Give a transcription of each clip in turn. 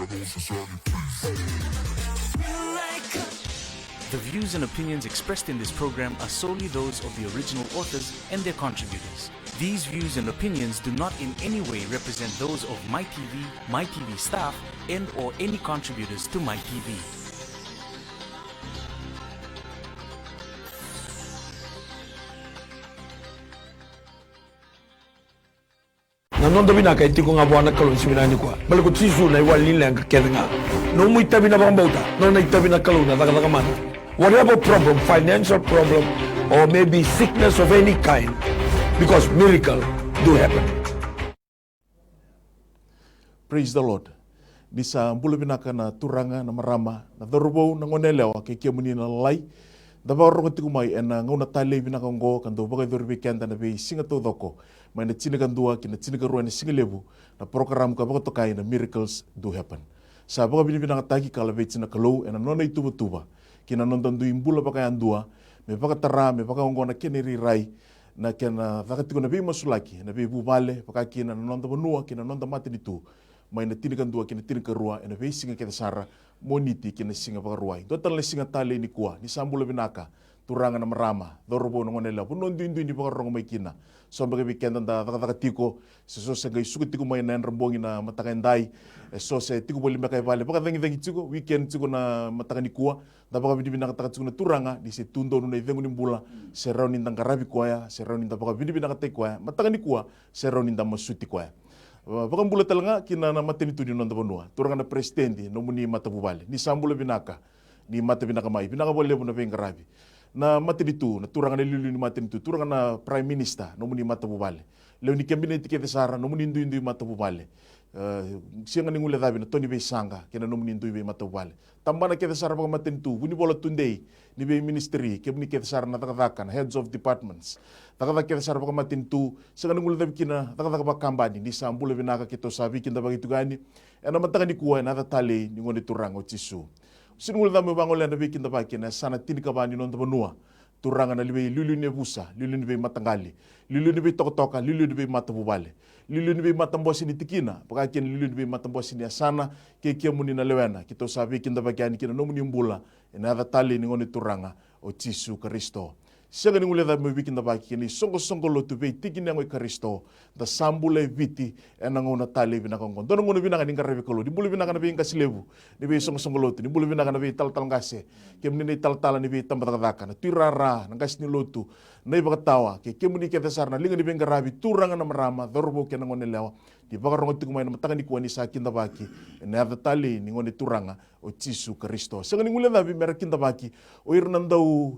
The views and opinions expressed in this program are solely those of the original authors and their contributors. These views and opinions do not in any way represent those of MyTV, MyTV staff, and or any contributors to MyTV. Nanondo bina ka iti ko nga buwan na kalon siminani ko. Malukot sisu na iwalin lang ka kaya nga. No mo itabi na bang bauta. No na itabi na kalon na taka man. Whatever problem, financial problem, or maybe sickness of any kind, because miracle do happen. Praise the Lord. Di sa mbula binaka na turanga na marama na darubo na ngonelewa kay kiamuni na lalay. Dabar ro ti kumay en ngona tale binaka ngo kando bagay dorbi kenda na be singa to doko. May na tsinigan dua kina tsinigan ruan na singalebu na program ka baka tokay na miracles do happen. Sa baga binibinaka tagi kala be tsina kalo en nona ituba kina nondan du imbula baka andua me baka tara me baka ngo na keneri rai na kena vakatiko na be masulaki na be bubale baka kina nonda bonua kina nonda mati ditu. May na tinigan dua kina tinigan rua en be singa kita sara moniti kina singa baka ruai. Total le singa tale ni kuah ni sambula binaka turanga na marama dorobo no ngonela punon du ni baka rongo may kina. So baga weekend da tiko so sa gay sugot tiko may nan rambongi na matakendai so sa tiko boli makay vale baka dangi tiko weekend tiko na matakani kuah da baka binibinaka tiko na turanga di se tundo no na ivengo ni mbula se raunin dang karabi kuaya se raunin da baka binibinaka te kuaya matakani kuah se raunin da masuti kuaya. Baka mbula talanga kina na matenitu ni nonda bonua turanga na presidente no muni matabubale ni sambula binaka ni matabinaka mai binaka bole mo na vengarabi na matenitu na turanga na lilu ni matenitu turanga na prime minister no muni matabubale leo ni cabinet ke sara no muni ndu matabubale sianga ningule dabi na Tony Besanga kena no muni ndu matabubale tambana ke sara baka matenitu buni bola tundei ni be ministry ke buni ke sara na takadakan heads of departments takada ke sara baka matenitu sianga ningule dabi kina takada baka kambani ni sambula binaka kito sabi kinda bagi tugani ena mataka ni kuwa na tale ni ngone turanga tisu sinul dami bangola na bikin tabaki na sana tinikabani non tabanua turanga na libe lulu ne busa lulu ne matangali lulu ne tokotoka lulu ne matabubale lulu ne matambosi ni tikina pakakin lulu ne matambosi ni sana ke muni na lewena kito sabi kin tabaki ani kina no muni mbula na tale ni ngone turanga o tisu Kristo. Siya ganing ulit dami bikin tabaki ni songo lo tubay tikin ng Kristo da sambule viti enang una tali binakongkon. Doon muna binaka ning karabi kalo. Di bulu binaka na bin kasilebu. Ni bin songo lo tu. Di bulu binaka na bin tal ngase. Kem ni tal ni bin tambataka na tirara nang gas ni lotu. Na ibakatawa ke kemuni ke dasar na linga ni bin karabi turanga na marama dorbo ke nang onelewa. Di baka rongo tikumay na mataka ni kuwa ni sakin tabaki. Na tali ni ngone turanga o Tisu Kristo. Siya ganing ulit dami merakin tabaki o irnandaw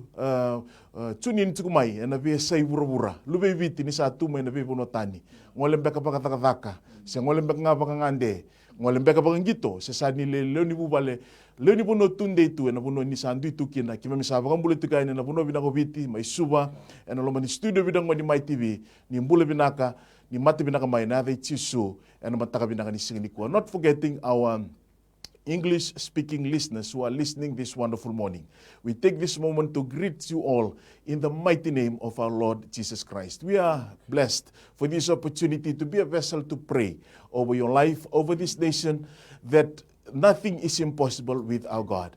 tunin tikumay na bin say bura-bura. Lubay viti ni sa tumay na bin punotani. Ngolembeka pakatakataka, sa ngolembeka nga pakangande, ngolembeka pakangito, sa sani leo ni bubale, leo ni puno tunde itu, na puno ni sandu itu kina, kima misaba kang bulit tukain na puno binako biti, may suba, na loma ni studio bidang mo ni MyTV, ni mbula binaka, ni mati binaka may na Tisu, na mataka binaka ni Singnikwa. Not forgetting our English-speaking listeners who are listening this wonderful morning. We take this moment to greet you all in the mighty name of our Lord Jesus Christ. We are blessed for this opportunity to be a vessel to pray over your life, over this nation, that nothing is impossible with our God.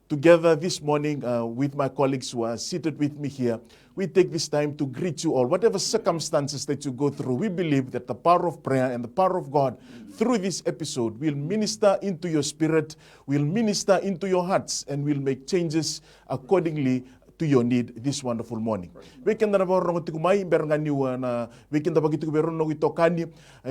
Together this morning with my colleagues who are seated with me here, we take this time to greet you all. Whatever circumstances that you go through, we believe that the power of prayer and the power of God through this episode will minister into your spirit, will minister into your hearts, and will make changes accordingly to your need this wonderful morning. Weekend na ba rongo tikumay berngani na weekend na bagitu beron no itokani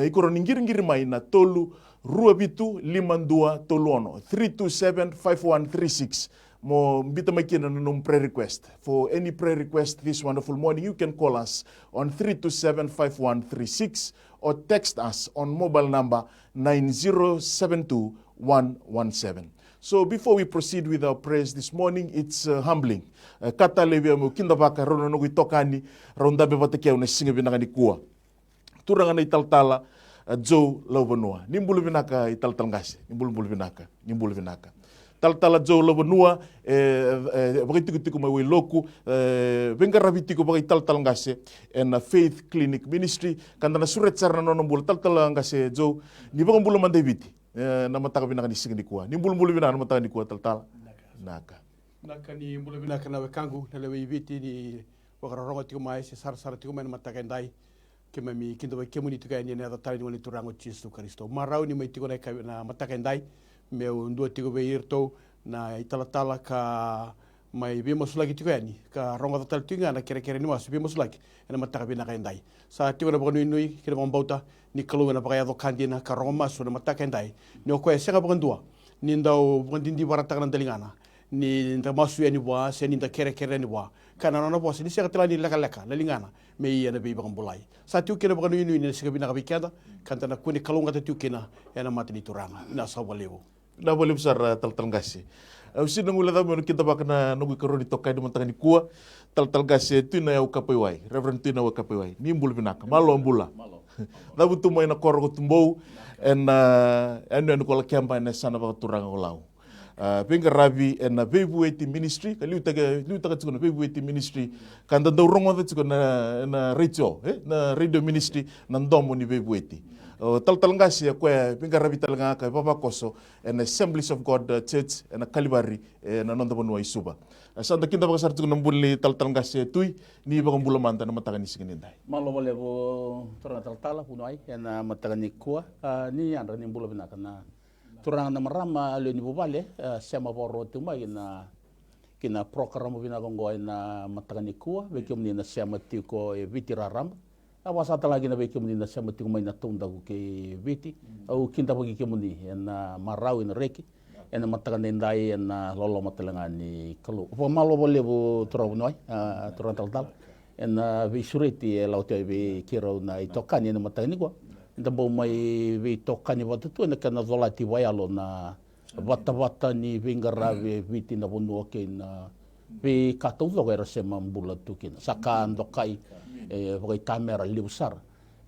ikoro ningir mai na tolu ruabitu limandua toluono 327-5136 mo mbita makina nung prayer request. For any prayer request this wonderful morning, you can call us on 327-5136 or text us on mobile number 9072117. So before we proceed with our prayers this morning, it's humbling. Kata lewe mo kinda baka rono no itokani ronda be batekia na singa binaka ni kuwa. Turanga na italtala Joe Lawanua. Nimbulu binaka italtal ngase. Nimbulu binaka. Taltala Joe Lawanua bakitiku mai loku vengarabitiku bagi taltal ngase and Faith Clinic Ministry kanda na suret sarna no mbul taltal ngase Joe ni bakambulu mandebiti. na mataka binaka ni singa ni kuwa ni bulu binaka na mataka ni kuwa tal naka ni bulu binaka na wekangu na lewe viti ni wakarongo tiko mai se sar tiko mai mataka ndai kema mi kindo ba kemuni tuka ni na tali ni turango Yesu Kristo marau ni mai tiko na mataka ndai meu ndo tiko be irto na itala ka mai be mosulaki tiko yani ka rongo tal tinga na kere ni mas be mosulaki na mataka binaka ndai sa tiko na bonu nui kire bombauta ni kalu na pakaya do kandina ka rongo masu na mataka ndai ni ko senga bondua ni ndau bondindi barata na dalingana ni nda masu yani wa se ni nda kere ni wa kana na boss ni sega tela ni leka lingana me ia na be bambulai sa tiu kire bonu nui ni sega binaka bikada kanta na kuni kalunga tiu kina ena matini turanga na sawalewo na boleh besar tal gasi. Usi nungula da mo kita bakna nunggu karoni tokai di mantanga ni kuwa tal gasi tu na au kapewai. Reverend tu na au kapewai. Ni mbul binaka malo ambula. Da butu mo ina korgo tumbou en kola kempa na sana ba turanga olau. Pinga rabi en Vebueti ministry kali utaga tsuna Vebueti ministry kan da rongo da tsuna na radio ministry na ndomo ni Vebueti. Tal ngasi ya kwe pinga rabi tal ngaka papa koso en Assemblies of God Church en Kalibari na nonda bonua isuba. Sanda kinda baka sartu nambuli tal ngasi tui ni baka mbula manta na matagani siginindai. Malo boleh bo turang tal punai en matagani kuah ni andra ni mbula binaka na turang na marama le ni bubale sema boro tuma kina program binaka ngoi na matagani kuah bekum ni na sema tiko vitiraram. Awas ata lagi na bekum ni na sema tiko mai na tunda ke viti au kinta bagi kemuni na marau in reki en matagani ndai en lolo matalangani kalu. Po malo boleh bo turang noi turang tal en vi sureti lauti vi kiro na itokani na matagani kuah. Nda bo mai vi tokani watu tu na kana volati waialo na wata ni vingara viti na bunu ke na vi katong lo era sema mbula tu kin saka ndokai vokai kamera liusar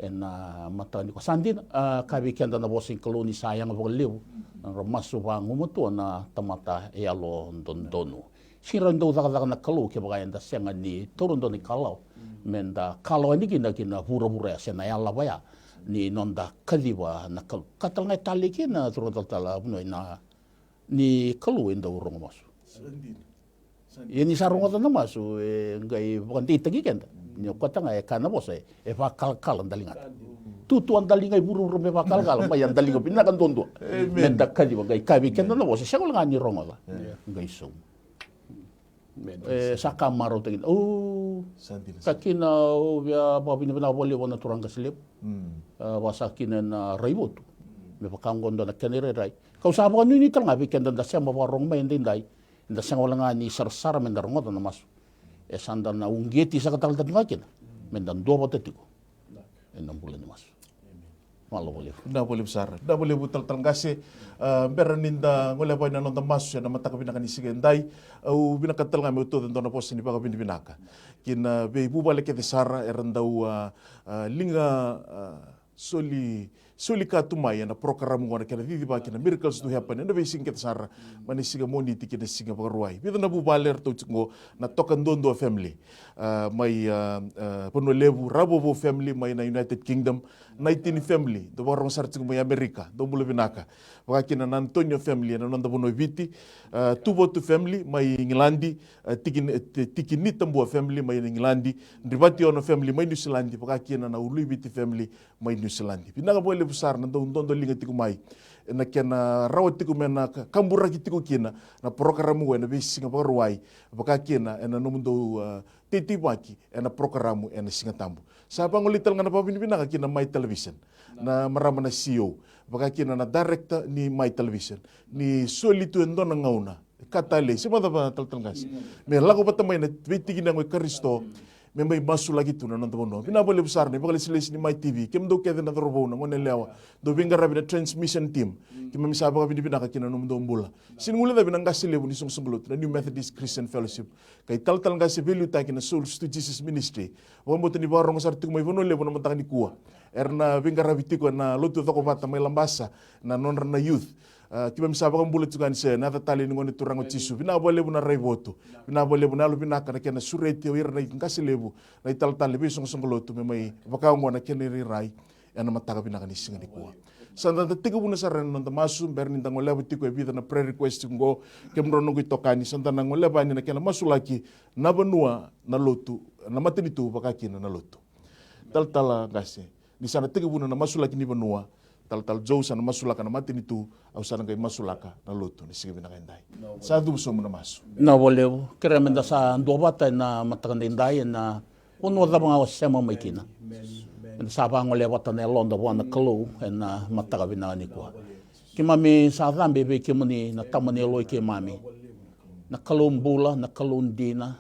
na matani ko sandin ka vi kenda na bosin koloni sayang vo liu na masu wangu motu na tamata ealo dondonu sirando daga na kalu ke bagai nda senga ni torundo ni kalau menda kalau ni kina hura sena yalla baya ni nonda kaliwa na kalu katal ngai tali kina turun tala bunoi na ni kalu enda urong masu ini sarung ota na masu ngai bukan ti tagi kenda ni kota ngai kana bose va kal dalingat tutu andalingai buru me va kal mai andalingo pina kan tondo menda kaliwa ngai kabi kenda na bose segol ngani rongola ngai so saka maro tagin kakina via babini bina boleh wana turang kaslip wasakina na raibotu me pakangondo na kenere rai kau sabo ni tanga weekend da sema warong mai ndai nda sanga wala ni sarsara menda rongoto na masu sanda na ungeti sa katal tatngakina menda ndo botetiko enam bulan masu malo boleh na boleh besar na boleh butal gasi beraninda ngole boy na nonda masu na mataka binaka ni sigendai au binaka talga me to na pos ni baka binaka kina be bubale ke sara erandau linga soli katumai na program ngona kena vivi ba kena miracles to happen na be sing ke sara mani siga moni tikina singa bagruai bida na bubaler to ngo na tokan dondo family mai pono lebu rabobo family mai na United Kingdom 19 family do barong sarting mai Amerika do bulu binaka wakina na Antonio family na nonda bono viti tubotu family mai England tikini tambo family mai England ribati ono family mai New Zealand wakina na ului viti family mai New Zealand binaka boleh besar na dondo linga tiku mai na kena rawat tiku mena kambura tiku kina na program na besinga bagruai wakina na nomundo titi waki na program na singa tambo saba ngolital ngana babini binaka kina mai television na marama na CEO wakina na director ni mai television ni solitu endona ngauna katale semua apa tal-talgas me lagu patamai na viti kina ngoi Kristo me mai masu lagi tu na nonton bono bina boleh besar ni bakal silis ni mai TV kem do kede na robo na ngone lewa do binga rabi na transmission team kem mi saba bini bina ka kina nom do mbula sin ngule da bina ngasile bu ni sung sunglut na New Methodist Christian Fellowship kai tal ngasi value ta kina Souls to Jesus Ministry wa mo tani barong sar tu mai bono le bono matang ni kuwa erna binga rabi tiko na lotu to mata mai lambasa na non na youth kiba misaba kan bulat tukan se na tatali ngoni turango tisu bina boleh buna raiboto bina boleh buna lu bina kana kena sureti wir na ngasi lebu na tal lebi song lotu me mai baka ngona kena rai ana mataka bina kan singa dikuwa Santa tiga buna saran nanta masu berni tango leba tiku e vida na prayer request ngo ke mrono ki tokani santa nango leba ni na kena masu laki na banua na lotu na matini tu bakaki na lotu. Tal gase. Di sana tiga buna na masu laki ni banua tal jauh sana masu laka na matini tu au sana kai masu laka na lotu ni sige bina kendai. Satu so muna masu. Na boleh kira menda sa dua bata na matakandai na uno da mga sema mai kina. Sa ba ngole wata na londa wana kalo na matakabina ni ko. Ki mami sa zambe be ki muni na tamani loi ki mami. Na kalo mbula na kalo ndina.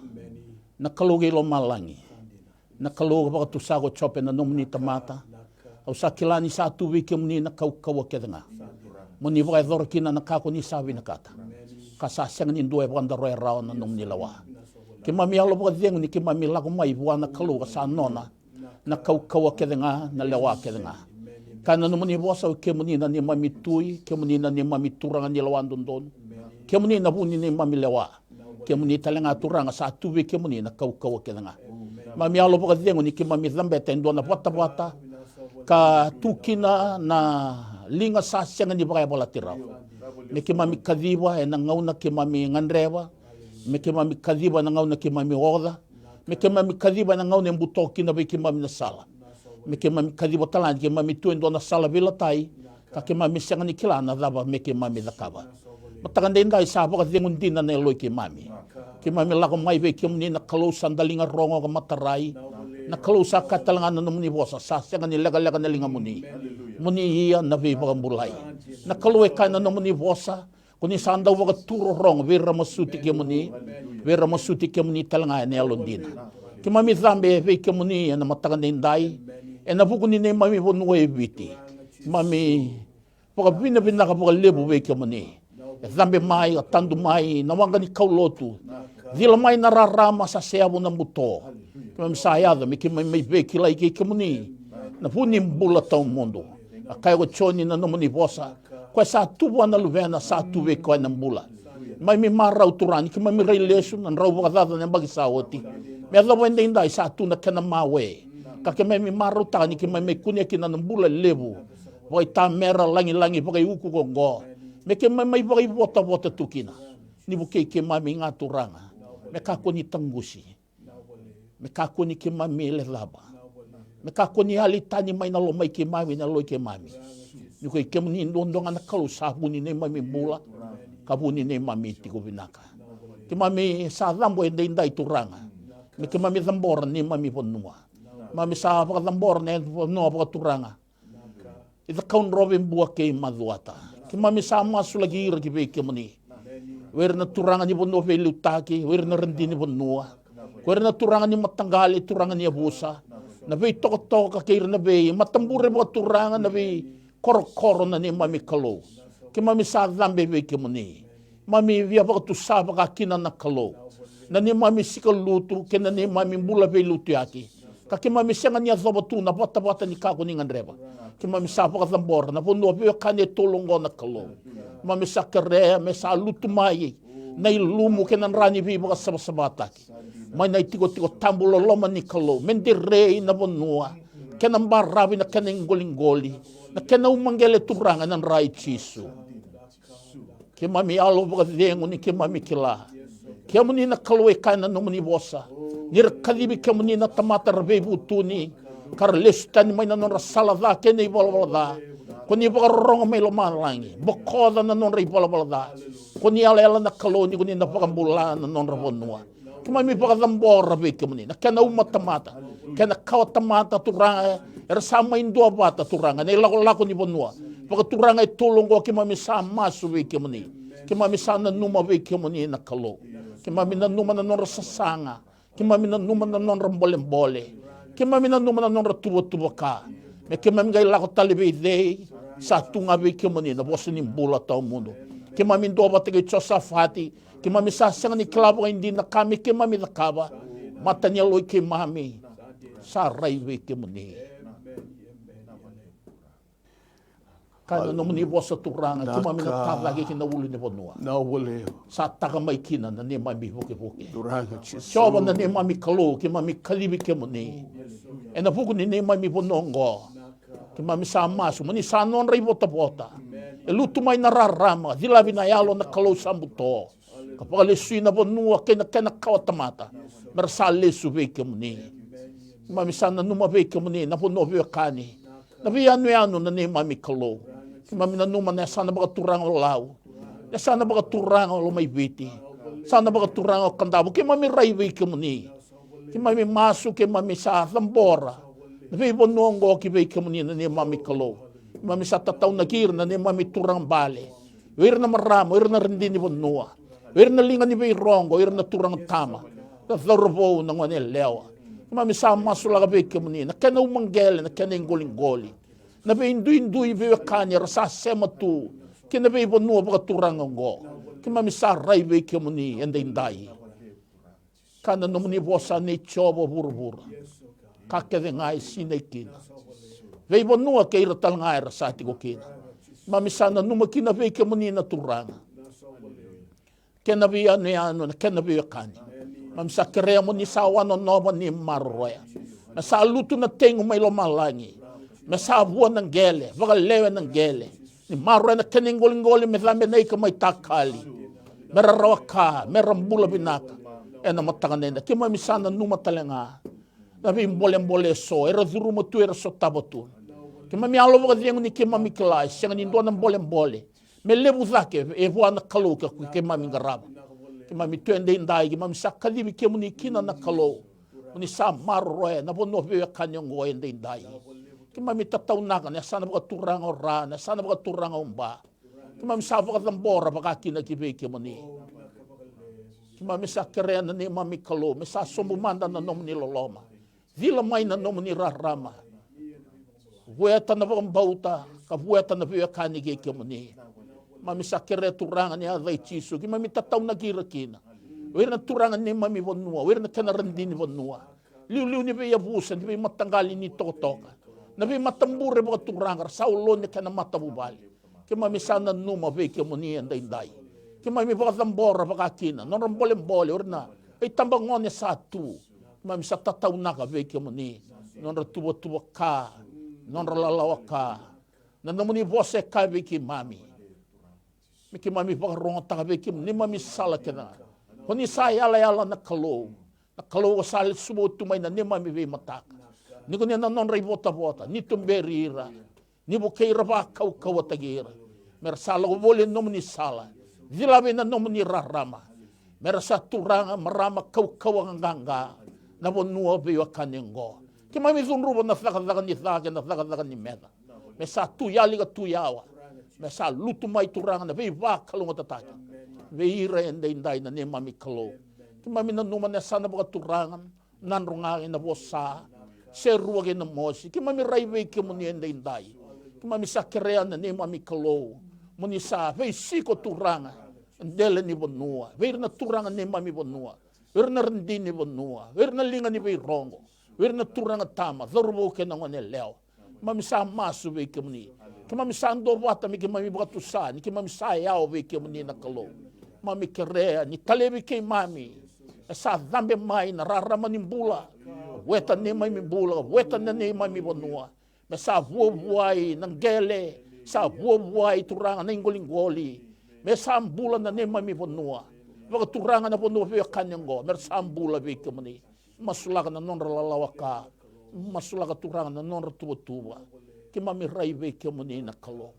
Na kalo gelo malangi. Na kalo ba tu sago chope na nomni tamata. Au sa kilani sa tu wi ki muni na kau kedanga. Muni vai dor kina na kako ni sabi na kata. Ka sa seng ni doe banda roi rao na nomni lawa. Ki mami alo ba deng ni ki mami lago mai wana kalo ka sa nona. Na kau kedanga na lewa kedanga. Kana no muni bosa ke muni na ni mami tui, ke muni na ni mami turanga ni lawan dondon. Ke muni na buni ni mami lewa. Ke muni talenga turanga sa tuwe ke muni na kau kedanga. Mami alo ba dengo ni ke mami zambe tendo na bata ka tukina na linga sa senga ni ba bola tirau. Me ke mami kadiwa e na ngauna ke mami ngandrewa. Me ke mami kadiwa na ngauna ke mami oda. Me ke mami kadiba na ngaune mbuto kina be ke mami na sala. Me ke mami kadiba talan ke mami tuendo na sala vela tai. Ka ke mami senga ni kila na daba me ke mami dakaba. Matakan denda isa ba ka dengun dina na loi ke mami. Ke mami lako mai be ke muni na kalau sandalinga rongo ka matarai. Na kalau sa katalangan na muni bosa sa senga ni lega na linga muni. Muni iya na be ba mulai. Na kalau e kana na muni bosa kuni sandau wa turo rong vera masuti ke muni talanga ne alondina ke mami zambe ve ke muni na matakan dai e na buku ni ne mami bonu e biti mami poka bina ka poka lebu ve ke muni e zambe mai tandu mai na wanga ni kaulotu dila mai na rarama sa seabu na muto ke mami sayada me ke mami ve ke lai ke muni na puni mbula tau mundo akai go choni na no muni bosa ko sa tubu na luvena sa tuwe ko na mbula mai mi marau turani ki mai mi reilesu na rau ba dada na bagi saoti me da wende inda sa tu na kana mawe ka ke mai mi marau tani ki mai me kunia ki na mbula lebu vai ta mera langi pakai uku go me ke mai pakai bota tukina ni buke ke mai mi ngaturanga me ka ko ni tangusi me ka ko ni ki mai le laba me ka ko ni ali tani mai na lo mai ki mai na lo ke mai ni ko ke muni ndonga na kalau sabuni ne mami mula kabuni ne mami tiko binaka ke mami sa zambo ende indai turanga me ke mami zambor ne mami ponua mami sa pa zambor ne no pa turanga ida kaun robin bua ke maduata ke mami sa masu lagi ir ke be ke muni wer na turanga ni bono fe lutaki wer na rendi ni bonua wer na turanga ni matanggali turanga ni abusa na be tok ka ke ir na be matambure bo turanga na be koro na ni mami kalo ke mami sa zambe be ke muni mami via ba tu sa ba kina na kalo na ni mami sikal lutu ke na ni mami bula be lutu yaki ka ke mami senga ni azoba tu na bata ni kako ni ngandreba ke mami sa ba zambor na pono be kane tolongo na kalo mami sa kere me sa lutu mai na ilumu ke nan rani bi ba sabata mai na tiko tambulo loma ni kalo mendere na bonua ke nan barabi na kaneng golingoli na kena umangele turanga nan rai chisu ke mami alo ba dengo ni ke mami kila ke muni na kalwe kana no muni bosa nir kalibi ke muni na tamata rebe butuni kar lestan mai na non salada ke nei bolada koni ba rongo mai lo malangi bokoda na non ri bolada koni ala na kaloni koni na pakambulan na non rabonua ke mami ba zambor be ke muni na kena umatamata kena kawatamata turanga era sama indo bata turanga ne lako ni bonua paka turanga tolongo ke mami sa masu we ke mani ke mami sa na numa we ke mani na kalo ke mami na numa na non sasanga ke mami na numa na non rambole ke mami na numa na non tuwa ka me ke mami gai lako talibe dei sa tunga we ke mani na bosi ni bula tau mundo ke mami ndo bata ke chosafati ke mami sa sanga ni klabo indi na kami ke mami na kaba matanya loi ke mami sa rai we ke mani kana no muni bosa turanga ki mami na tava ke na ulu ne bonua na wole sa taka mai kina na ne mami hoke turanga chisu choba na ne mami kalo ki mami kalibi ke muni e na fuku ni ne mami bonongo ke Ki mami sa masu, mani sa non rai bota. E lutu mai na rarama, dilavi na yalo na kalau sambuto. Kapag lesui na bonua, kena kawatamata. Merasa lesu veke muni. Mami sa na numa veke muni, na pono veke kani. Na anu na ne mami kalau. Ki mami na numa na sana baga turang o lau. Na sana baga turang o may viti. Sana baga turang o kandabo. Ki mami rai veke muni. Ki mami masu, ki mami sa thambora. Na veke bonongo ki veke muni na ne mami kalau. Mami sa tataw na kir na ni mami turang bale. Wir na maramo, wir na rindi ni bonua. Wir na linga ni bay rongo, wir na turang tama. Na thorbo na ngone lewa. Mami sa masula ka beke muni, na kena umanggele, na kena ingoli-ngoli. Na bay indui-indui bay kanya, rasa sema tu. Kina bay bonua baka turang ngo. Kima mami sa ray beke muni, enda indai. Kana numuni bosa ni chobo buru-buru. Kakede ngai sinay kina. Vei bonua ke ira tal ngai rasa tiko kina. Mami sana numa kina vei ke muni na turanga. Kena vei anu na kena vei kani. Mami sa kerea muni sa wano nova ni maroya. Masa lutu na tengu mai lo malangi. Masa vua ng gele, vaga lewe ng gele. Ni maroya na keningoli-ngoli me lambe na ika mai takali. Mera rawaka, mera mbula binaka. E na matanganenda. Ki mami sana numa talenga. Na vei mbole-mbole so, era dhuruma tu era so tabatun. Ke mami alo waka diengu ni ke mami kelai, sianga ni ndona mbole-mbole. Me lebu zake, e hua na kalau ke mami ngaraba. Ke mami tuende indai, ke mami sa kalibi ke muni kina na kalau. Muni sa maroe, na bono vewe kanyang ngoe ende indai. Ke mami tatau naka, na sana baka turanga o ra, na sana baka turanga o mba. Ke mami sa baka thambora, baka kina ki vei ke muni. Ke mami sa kerea na ni mami kalau, me sa somumanda na nomu ni loloma. Vila mai na nomu ni rarama. Vueta na vang bauta, ka vueta na via kani ke muni. Mami sa kere turanga ni adai chisu, ki mami tatau na kira kina. Wir na turanga ni mami vonua, wir na kena rendini vonua. Liu ni via busa, ni via matangali ni toka. Na via matambure baka turanga, saulo ni kena matabubali. Ki mami sa na numa via ke muni andai. Ki mami baka thambora baka kina, non rambole-mbole, wir na, ay tambangone sa tu. Mami sa tatau naka via ke muni, non ratuwa-tuwa ka. Non ralalawa ka. Na namuni bose ka veki mami. Miki mami pakaronga taka veki ni mami sala kena. Koni sa yala na kalau. Na kalau ko salit sumo tumay na ni mami vei mataka. Ni koni na non ray bota-bota. Ni tumberi ira. Ni bukay raba kau tagira. Mer sala ko bole namuni sala. Dilabi na namuni rarama. Mer sa turanga marama kau ang ganga. Na bonua vei wakanengo. Ki mami zunrubo na thaka ni thake na thaka ni meta. Me sa tuyali ka tuyawa. Me sa lutu mai turanga na vei wakalunga tataki. Vei ira ende indai na ni mami kalau. Ki mami na numa na sana baka turangan. Nanrungangin na bosa. Seruwagin na mosi. Ki mami rai vei ke muni ende indai. Ki mami sa kerea na ni mami kalau. Muni sa vei siko turanga. Ndele ni bonua. Vei na turanga ni mami bonua. Vei na rendi ni bonua. Vei na linga ni vei rongo. Wir na turanga tama, dhorbo ke na ngone leo. Mami sa masu vei ke muni. Ke mami sa ando wata mi ke mami baka tusa, ni ke mami sa yao vei ke muni na kalau. Mami kerea, ni talebi ke mami. Sa dhambe mai na rarama ni mbula. Weta ni mami mbula, weta na ni mami bonua. Me sa vuai nang gele, sa vuai turanga na ingoli-ngoli. Me sa mbula na ni mami bonua. Baka turanga na bonua vei kanyango, mer sa mbula vei ke muni. Masulaga na non ralalawa ka. Masulaga turanga na non ratuwa-tuwa. Ki mami rai vei ke muni na kalau.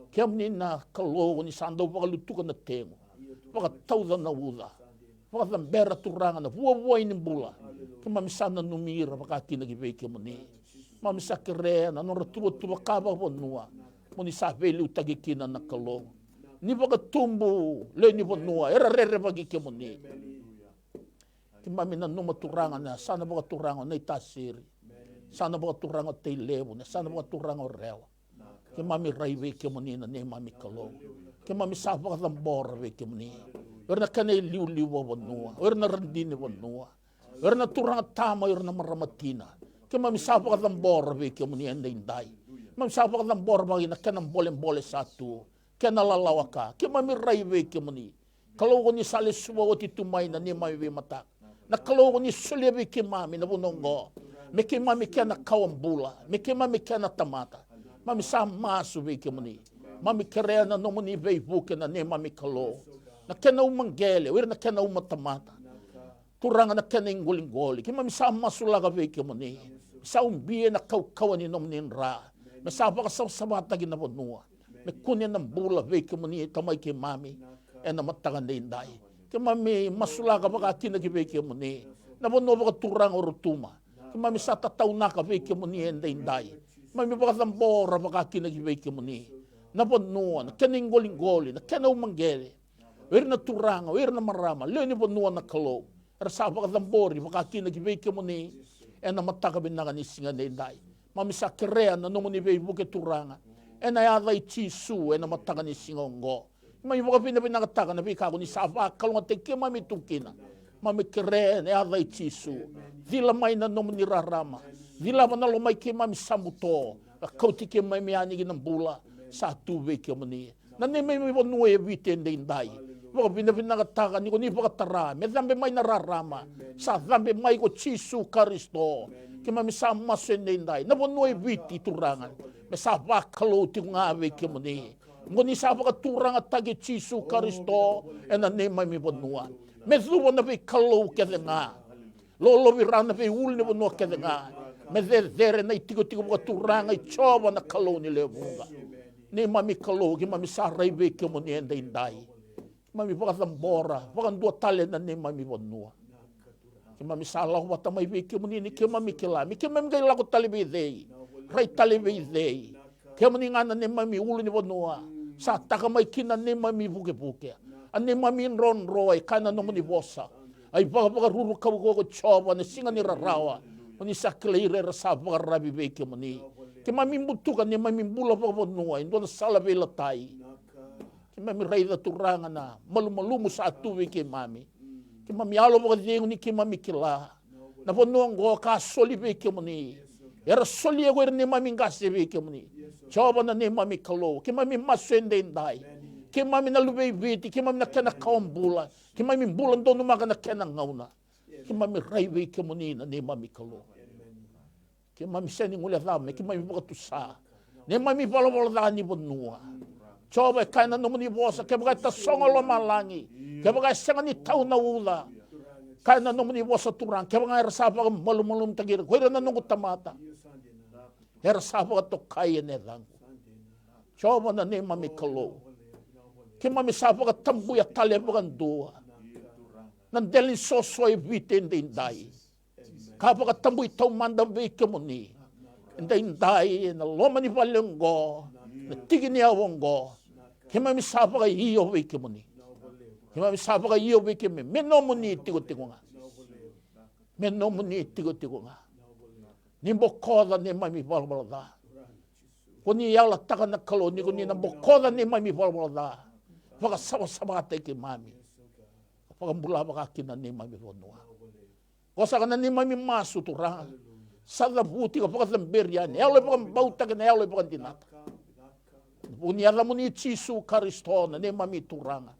Ke muni na kalau ni sandau baka lutuka na tengo. Baka tauda na uda. Baka thambera turanga na vuwa-vuwa ini mbula. Ki mami sana numira baka kinagi vei ke muni. Mami sa kerea na non ratuwa-tuwa ka baka bonua. Muni sa vei liutagi kina na kalau. Ni baka tumbu le ni bonua. Era rere bagi ke muni. Ki mami na numa turanga na sana baka turanga na itasiri. Sana baka turanga te levo na sana baka turanga rewa. Ki mami rai vei ke muni na ne mami kalau. Ki mami sa baka thambora vei ke muni. Werna kane liu-liu wa bonua. Werna rendini bonua. Werna turanga tama werna maramatina. Ki mami sa baka thambora vei ke muni ende indai. Mami sa baka thambora bagi na kena mbole-mbole satu. Kena lalawaka. Ki mami rai vei ke muni. Kalau ko ni sale suwa o titumay na ni mami vei matak. Na kalau ko ni sulebe ki mami na bunongo. Me ke mami ke na kauambula. Me ke mami ke na tamata. Mami sa masu ve ke muni. Mami kerea na no muni ve vuke na ne mami kalo. Na kena umangele. Wir na kena umatamata. Turanga na kena ingolingoli. Ke mami sa masu laga ve ke muni. Sa umbie na kau-kawan ni no muni ra. Me sa baka sa sabata gina bonua. Me kunya na bula ve ke muni tamai ke mami. E na matagan na indai. Ke mami masulaga baka kina ki ve ke muni. Na bonua baka turanga orutuma. Ke mami sa tatau naka ve ke muni enda indai. Mami baka tambora baka kina ki ve ke muni. Na bonua na kena ingolingoli. Na kena umangele. Wir na turanga, wir na marama. Leo ni bonua na kalo. Rasa baka tambori baka kina ki ve ke muni. E na mataga binaga ni singa na indai. Mami sa kerea na no muni ve buke turanga. E na yada i tisu e na mataga ni singa ongo. Mami baka binaga taga na vika ako ni safa kalunga te ke mami tukina. Mami kerea na yada i tisu. Dila mai na no muni rarama. Dila mana lo mai ke mami samuto. Kauti ke mami ani ginang bula. Sa tuve ke muni. Na ne mami bonua e vite na indai. Baka binaga taga ni ko ni baka tara. Me zambe mai na rarama. Sa zambe mai ko tisu Karisto. Ke mami sa maso na indai. Na bonua e vite turangan. Me sa vakalo ti ngave ke muni. Ngoni sa baka turanga tagi tisu Karisto. E na ne mami bonua. Me zuwa na ve kalo ke nga. Lolo virana ve ul ni bonua ke nga. Me zere na itiko baka turanga i choba na kalo ni levunga. Ne mami kalo ki mami sa raive ke muni enda indai. Mami baka tambora. Baka ndua tale na ne mami bonua. Ke mami sa lau wata mai ve ke muni ni ke mami ke la. Mi ke mami gai lako tale ve zei. Rai tale ve zei. Ke muni ngana ne mami ulu ni bonua. Sa taka mai kina ne mami buke. Ane mami ron roi kana no muni bosa. Ai baka ruru kau ko choba ne singa ni rarawa. Muni sa kleire rasa baka rabi ve ke muni. Ke mami mutuka ne mami bula baka bonua. Indo na sala ve latai. Ke mami raida turanga na. Malu-malumu sa atuwe ke mami. Ke mami alo baka dengu ni ke mami kila. Na bonua ngo ka soli ve ke muni. Era soli ego ne mami ngase ve ke muni. Choba na ne mami kalo. Ke mami masende indai. Ke mami na lubei viti. Ke mami na kena kauambula. Ke mami bulan donu maka na kena ngauna. Ke mami raive ke muni na ne mami kalo. Ke mami seni ngule dhame. Ke mami baka tusa. Ne mami bala dhani bonua. Choba kaina no muni bosa. Ke baka tasongolo malangi. Ke baka senga ni tau na ula. Kaina no muni bosa turang. Ke baka rasa baka malu-malum tagir. Kuira na nungu tamata. Era saba to kaya ne dangu. Choba na ne mami kalo. Ke mami saba ka tambuya tale bagan dua. Nandelin soso e vite indai. Kapa ka tambuy tau manda ve ke muni. Indai na loma ni valenggo. Na tigi ni awongo. Ke mami saba ka iyo ve ke muni. Ke mami saba ka iyo ve ke me. Meno muni tigo nga. Meno muni tigo nga. Ni bokoda ni mami balbalada. Kuni yala taka na kalo ni kuni na bokoda ni mami balbalada. Baka sama-sama ate ki mami. Baka mula baka kina ni mami bonua. Kosa kana ni mami masu turang. Sada buti ka baka zamberian. Yalo baka bauta ka na yalo baka dinata. Kuni yala muni tisu Karisto na ni mami turanga.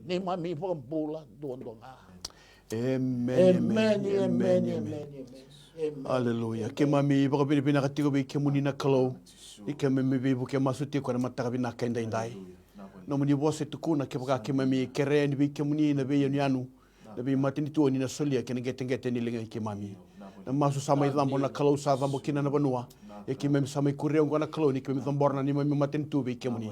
Ni mami baka bula doon. Amen. Haleluya. Ke mami baka pinakatigo be ke muni na kalo. Ike mami bibu ke masu tiko na mataka binaka indai. No muni bose tukuna ke baka ke mami kere ni bi ke muni na be yanu. Na be matini tuo ni na solia ke ngete ni lenga ke mami. Na masu sama idambo na kalo sa dambo kina na banua. E ke mami sama kureo ngona kalo ni ke mami damborna ni mami matini tu be ke muni.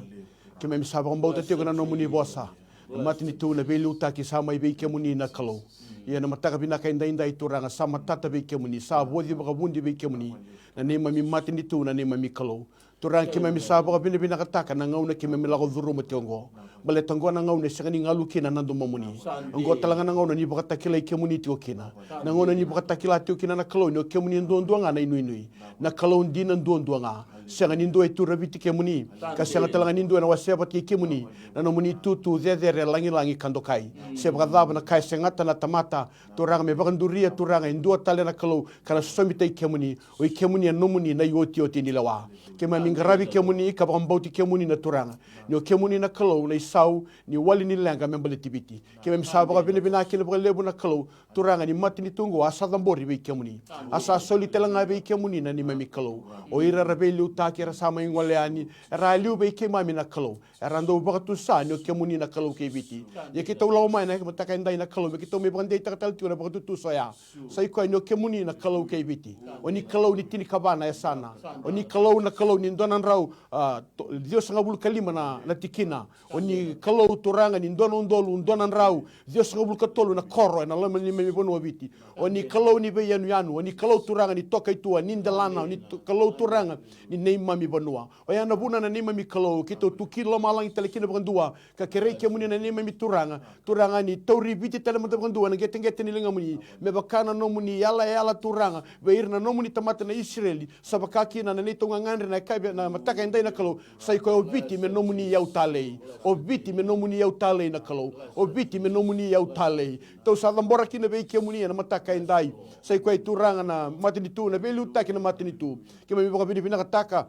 Ke mami saba mbauta tiko na no muni bosa. Matini tu na be luta ki sama be ke muni na kalo. Ia na mataka binaka indai turanga sama tata be ke muni sa wodi baka bundi be ke muni na ne mami matini tu na ne mami kalo turang ke mami sa baka binaka taka na ngauna ke mami lago dhuru mationgo bale tango na ngauna sekani ngalu kina nando mamuni ngo talanga na ngauna ni baka takila ke muni tio kina na ngauna ni baka takila tio kina na kalo no ke muni ndondo nga na inui na kalo ndina ndondo nga senga nindo e tura viti ke muni ka senga talanga nindo na waseba ti ke muni na no muni tutu zezere langi kandokai se bradava na kai sengata na tamata turanga me baganduria turanga indua tale na kalau kala somita ke muni o ke muni no muni na yoti ni lawa ke ma mingaravi ke muni ka bambauti ke muni na turanga no ke muni na kalau na isau ni wali ni langa membale tibiti ke me sabra bine bina ke lebu na kalau turanga ni mati ni tungo asa dambori be ke muni asa soli telanga be ke muni na ni mami kalau o ira rebeli utaki ra sama ingwaleani ra liu be ke mami na kalau rando bagatu sa no ke muni na kalau ke biti ye ke tau mai na ke taka ndai na kalau me ke tau me brande taka tu na bagatu tu sa ya sai ko no ke muni na kalau ke biti oni kalau ni tini kabana ya sana oni kalau na kalau ni donan rau Dios ngabul kalima na tikina oni kalau turanga ni donan dolu donan rau Dios ngabul katolu na koro na lama ni me bono biti oni kalau ni be yanu oni kalau turanga ni tokai tua ni ndalana ni kalau turanga ni nei mami bonua o yana buna na nei mami kalau kito tukilo malang telekina bangdua ka kere ke muni na nei mami turanga ni tauri biti tele mata bangdua na getengete ni linga muni me bakana no muni yala turanga be irna no muni tamata na Israeli sabakaki na nei tonga ngandre na kai na mataka ndai na kalau sai ko o biti me no muni yau talei o biti me no muni yau talei na kalau o biti me no muni yau talei to sa dambora kina be ke muni na mataka ndai sai ko turanga na matini tu na be lutaki na matini tu ke me baka bini taka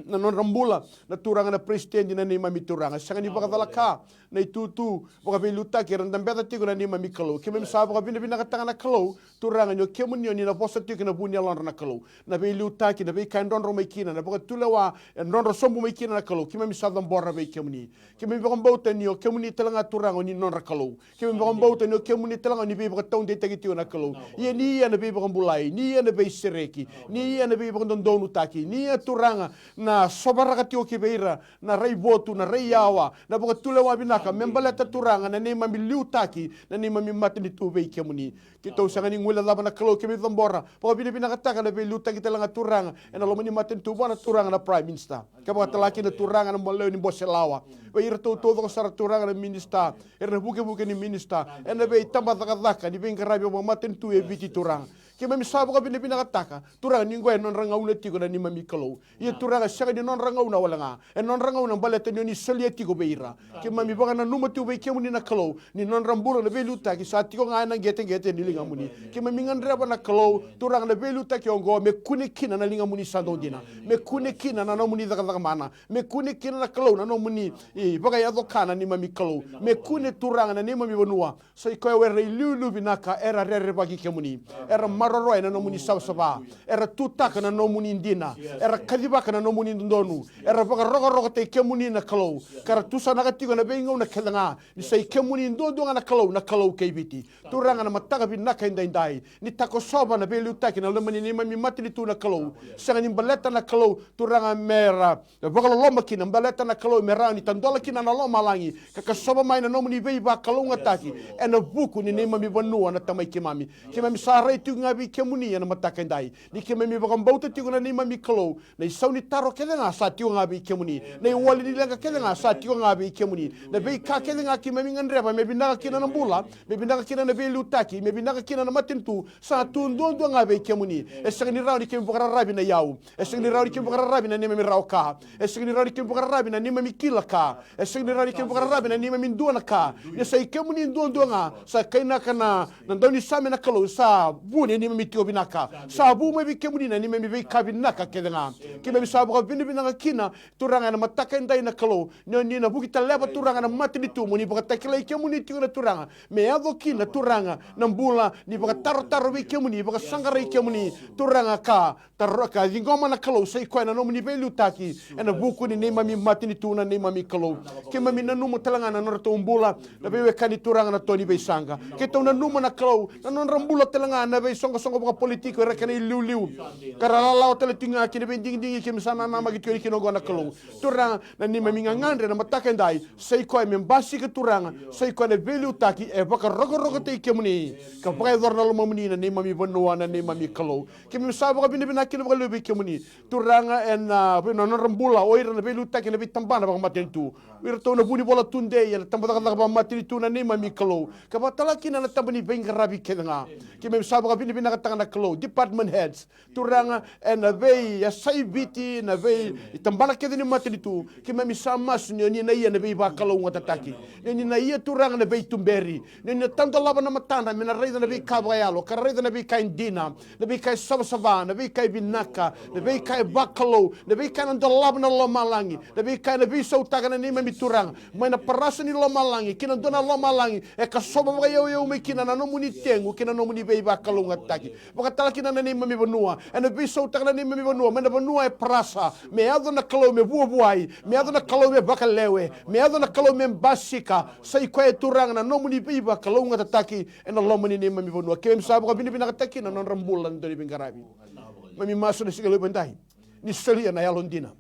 na non rambula na turanga na presidente na ni mami turanga sanga ni baka valaka na itutu baka beluta ke randam beta tigo na ni mami kalau ke mem sa baka bini tanga na kalau turanga nyo ke munyo ni na posa tigo na bunya lon na kalau na beluta ke na be kan don ro mekina na baka tulewa don ro sombu mekina na kalau ke mem sa dam borra be ke muni ke mem baka mbauta ni o ke muni telanga turanga ni non ra kalau ke mem baka mbauta ni o ke muni telanga ni be baka taunde tagitio na kalau ye ni ya na be baka mbulai ni ya na be sereki ni ya na be baka don donu taki ni ya turanga na sobarakati o kibeira na rei botu na rei yawa na baka tulewa binaka membaleta turanga na nema mi liutaki na nema mi matini tube ke muni kita usanga ni ngula laba na kalau ke mi zambora baka bina binaka taka na be liutaki telanga turanga ena lomani matini tuba na turanga na prime minister ka baka talaki na turanga na moleo ni boselawa be ira to ko sara turanga na minister erna buke ni minister ena be tamba daka ni be ngarabi o matini tu e biti turanga ke mami sabu ka bina taka turanga ni ngwe non ranga una tiko na ni mami kalau ia turanga sanga ni non ranga una wala nga e non ranga una baleta ni solieti go beira ke mami baka na numa tu be ke muni na kalau ni non rambura na beluta ki sa tiko nga na gete ni linga muni ke mami ngandra ba na kalau turanga na beluta ki ongo me kune kina na linga muni sando dina me kune kina na no muni daga mana me kune kina na kalau na no muni e baka ya do kana ni mami kalau me kune turanga na ni mami bonua so ko we re lulu binaka era re bagi ke muni era maroro na no muni saba era tutaka na no muni ndina era kadibaka na no muni ndonu era baka rogo te ke muni na kalau kara tusa na katigo na benga na kelanga ni sai ke muni ndondo na kalau ke biti turanga na mataga binaka indai ni tako soba na belu taki na lemani ni mami mati ni tu na kalau sanga ni baleta na kalau turanga mera baka lomba kina baleta na kalau mera ni tandola kina na loma langi kaka soba mai na no muni bei ba kalau ngataki ena buku ni mami bonua na tamai ke mami sare tu ngabi ke muni na mataka indai ni ke mami baka mbauta tigo na ni mami kalau na isau ni taro kelenga sa tigo ngabi ke muni na wali ni lenga kelenga sa tigo ngabi ke muni na bei ka kelenga ki mami ngandreba me binaka kina na mbula me binaka kina na belu taki me binaka kina na matintu sa tu ndondo ngabi ke muni e sangni rauni ke baka rabi na yau e sangni rauni ke baka rabi na ni mami rauka e sangni rauni ke baka rabi na ni mami kilaka e sangni rauni ke baka rabi na ni mami ndona ka ni sai ke muni ndondo nga sa kaina kana na ndoni same na kalau sa buni ni mami tio binaka sa bu me bi ke muni na ni mami be kabinaka kelenga ke mami sa baka binaka kina turanga na mataka ndai na kalau ni na buki taleba turanga na mati ni tu muni baka takila ke muni tio na turanga me avo kina turanga na mbula ni baka taro be ke muni baka sangara ke muni turanga ka taroka zingoma na kalau sai ko na no muni be lutaki ena buku ni mami mati ni tu na ni mami kalau ke mami na numu talanga na norto mbula na be we kani turanga na toni be sanga ke to na numu na kalau na non rambula talanga na be songo baka politiko rekani liu karala o tele tinga ki be ding ke misana na magi tio ki no gona kalau turanga na ni mami ngandre na mataka ndai sai ko me basi ke turanga sai ko na be lutaki e baka rogo te ke muni ka baka dorna lo muni na ni mami bonua na ni mami kalau ke mi sa baka bina ki baka lebe ke muni turanga en no rambula o ira na be lutaki na be tambana baka matentu ira to na buni bola tunde ya tambada ka mati tu na ni mami kalau ka batala ki na tambani ben rabi ke nga ke mi sa baka bina binakatanga na kalau department heads turanga na vei sai viti na vei tambala ke ni mati tu ki mami samas ni na ia na vei ba kalau ngatataki ni na ia turanga na vei tumberi ni na tanda lava na matana me na reida na vei kabayalo ka reida na vei kai dina na vei kai sabasava na vei kai binaka na vei kai bakalo na vei kai na lava na lomalangi na vei kai na vei sautaga na ni mami turanga mai na parasa ni lomalangi kina dona lomalangi e ka soba ba eu me kina na no muni tengu kina no muni vei bakalo ngataki bakatala kina na ni mami vanua na vei sautaga na ni mami vanua me na vanua e parasa me ado na kalau me buai me ado na kalau me bakalewe me ado na kalau me basika sai koe turanga na no muni vei bakalo ngataki e na lomani ni mami vanua ke me sabu ka bini binakataki na non rambulan do ni bingarabi mami maso na sigalo bandai ni selia na yalondina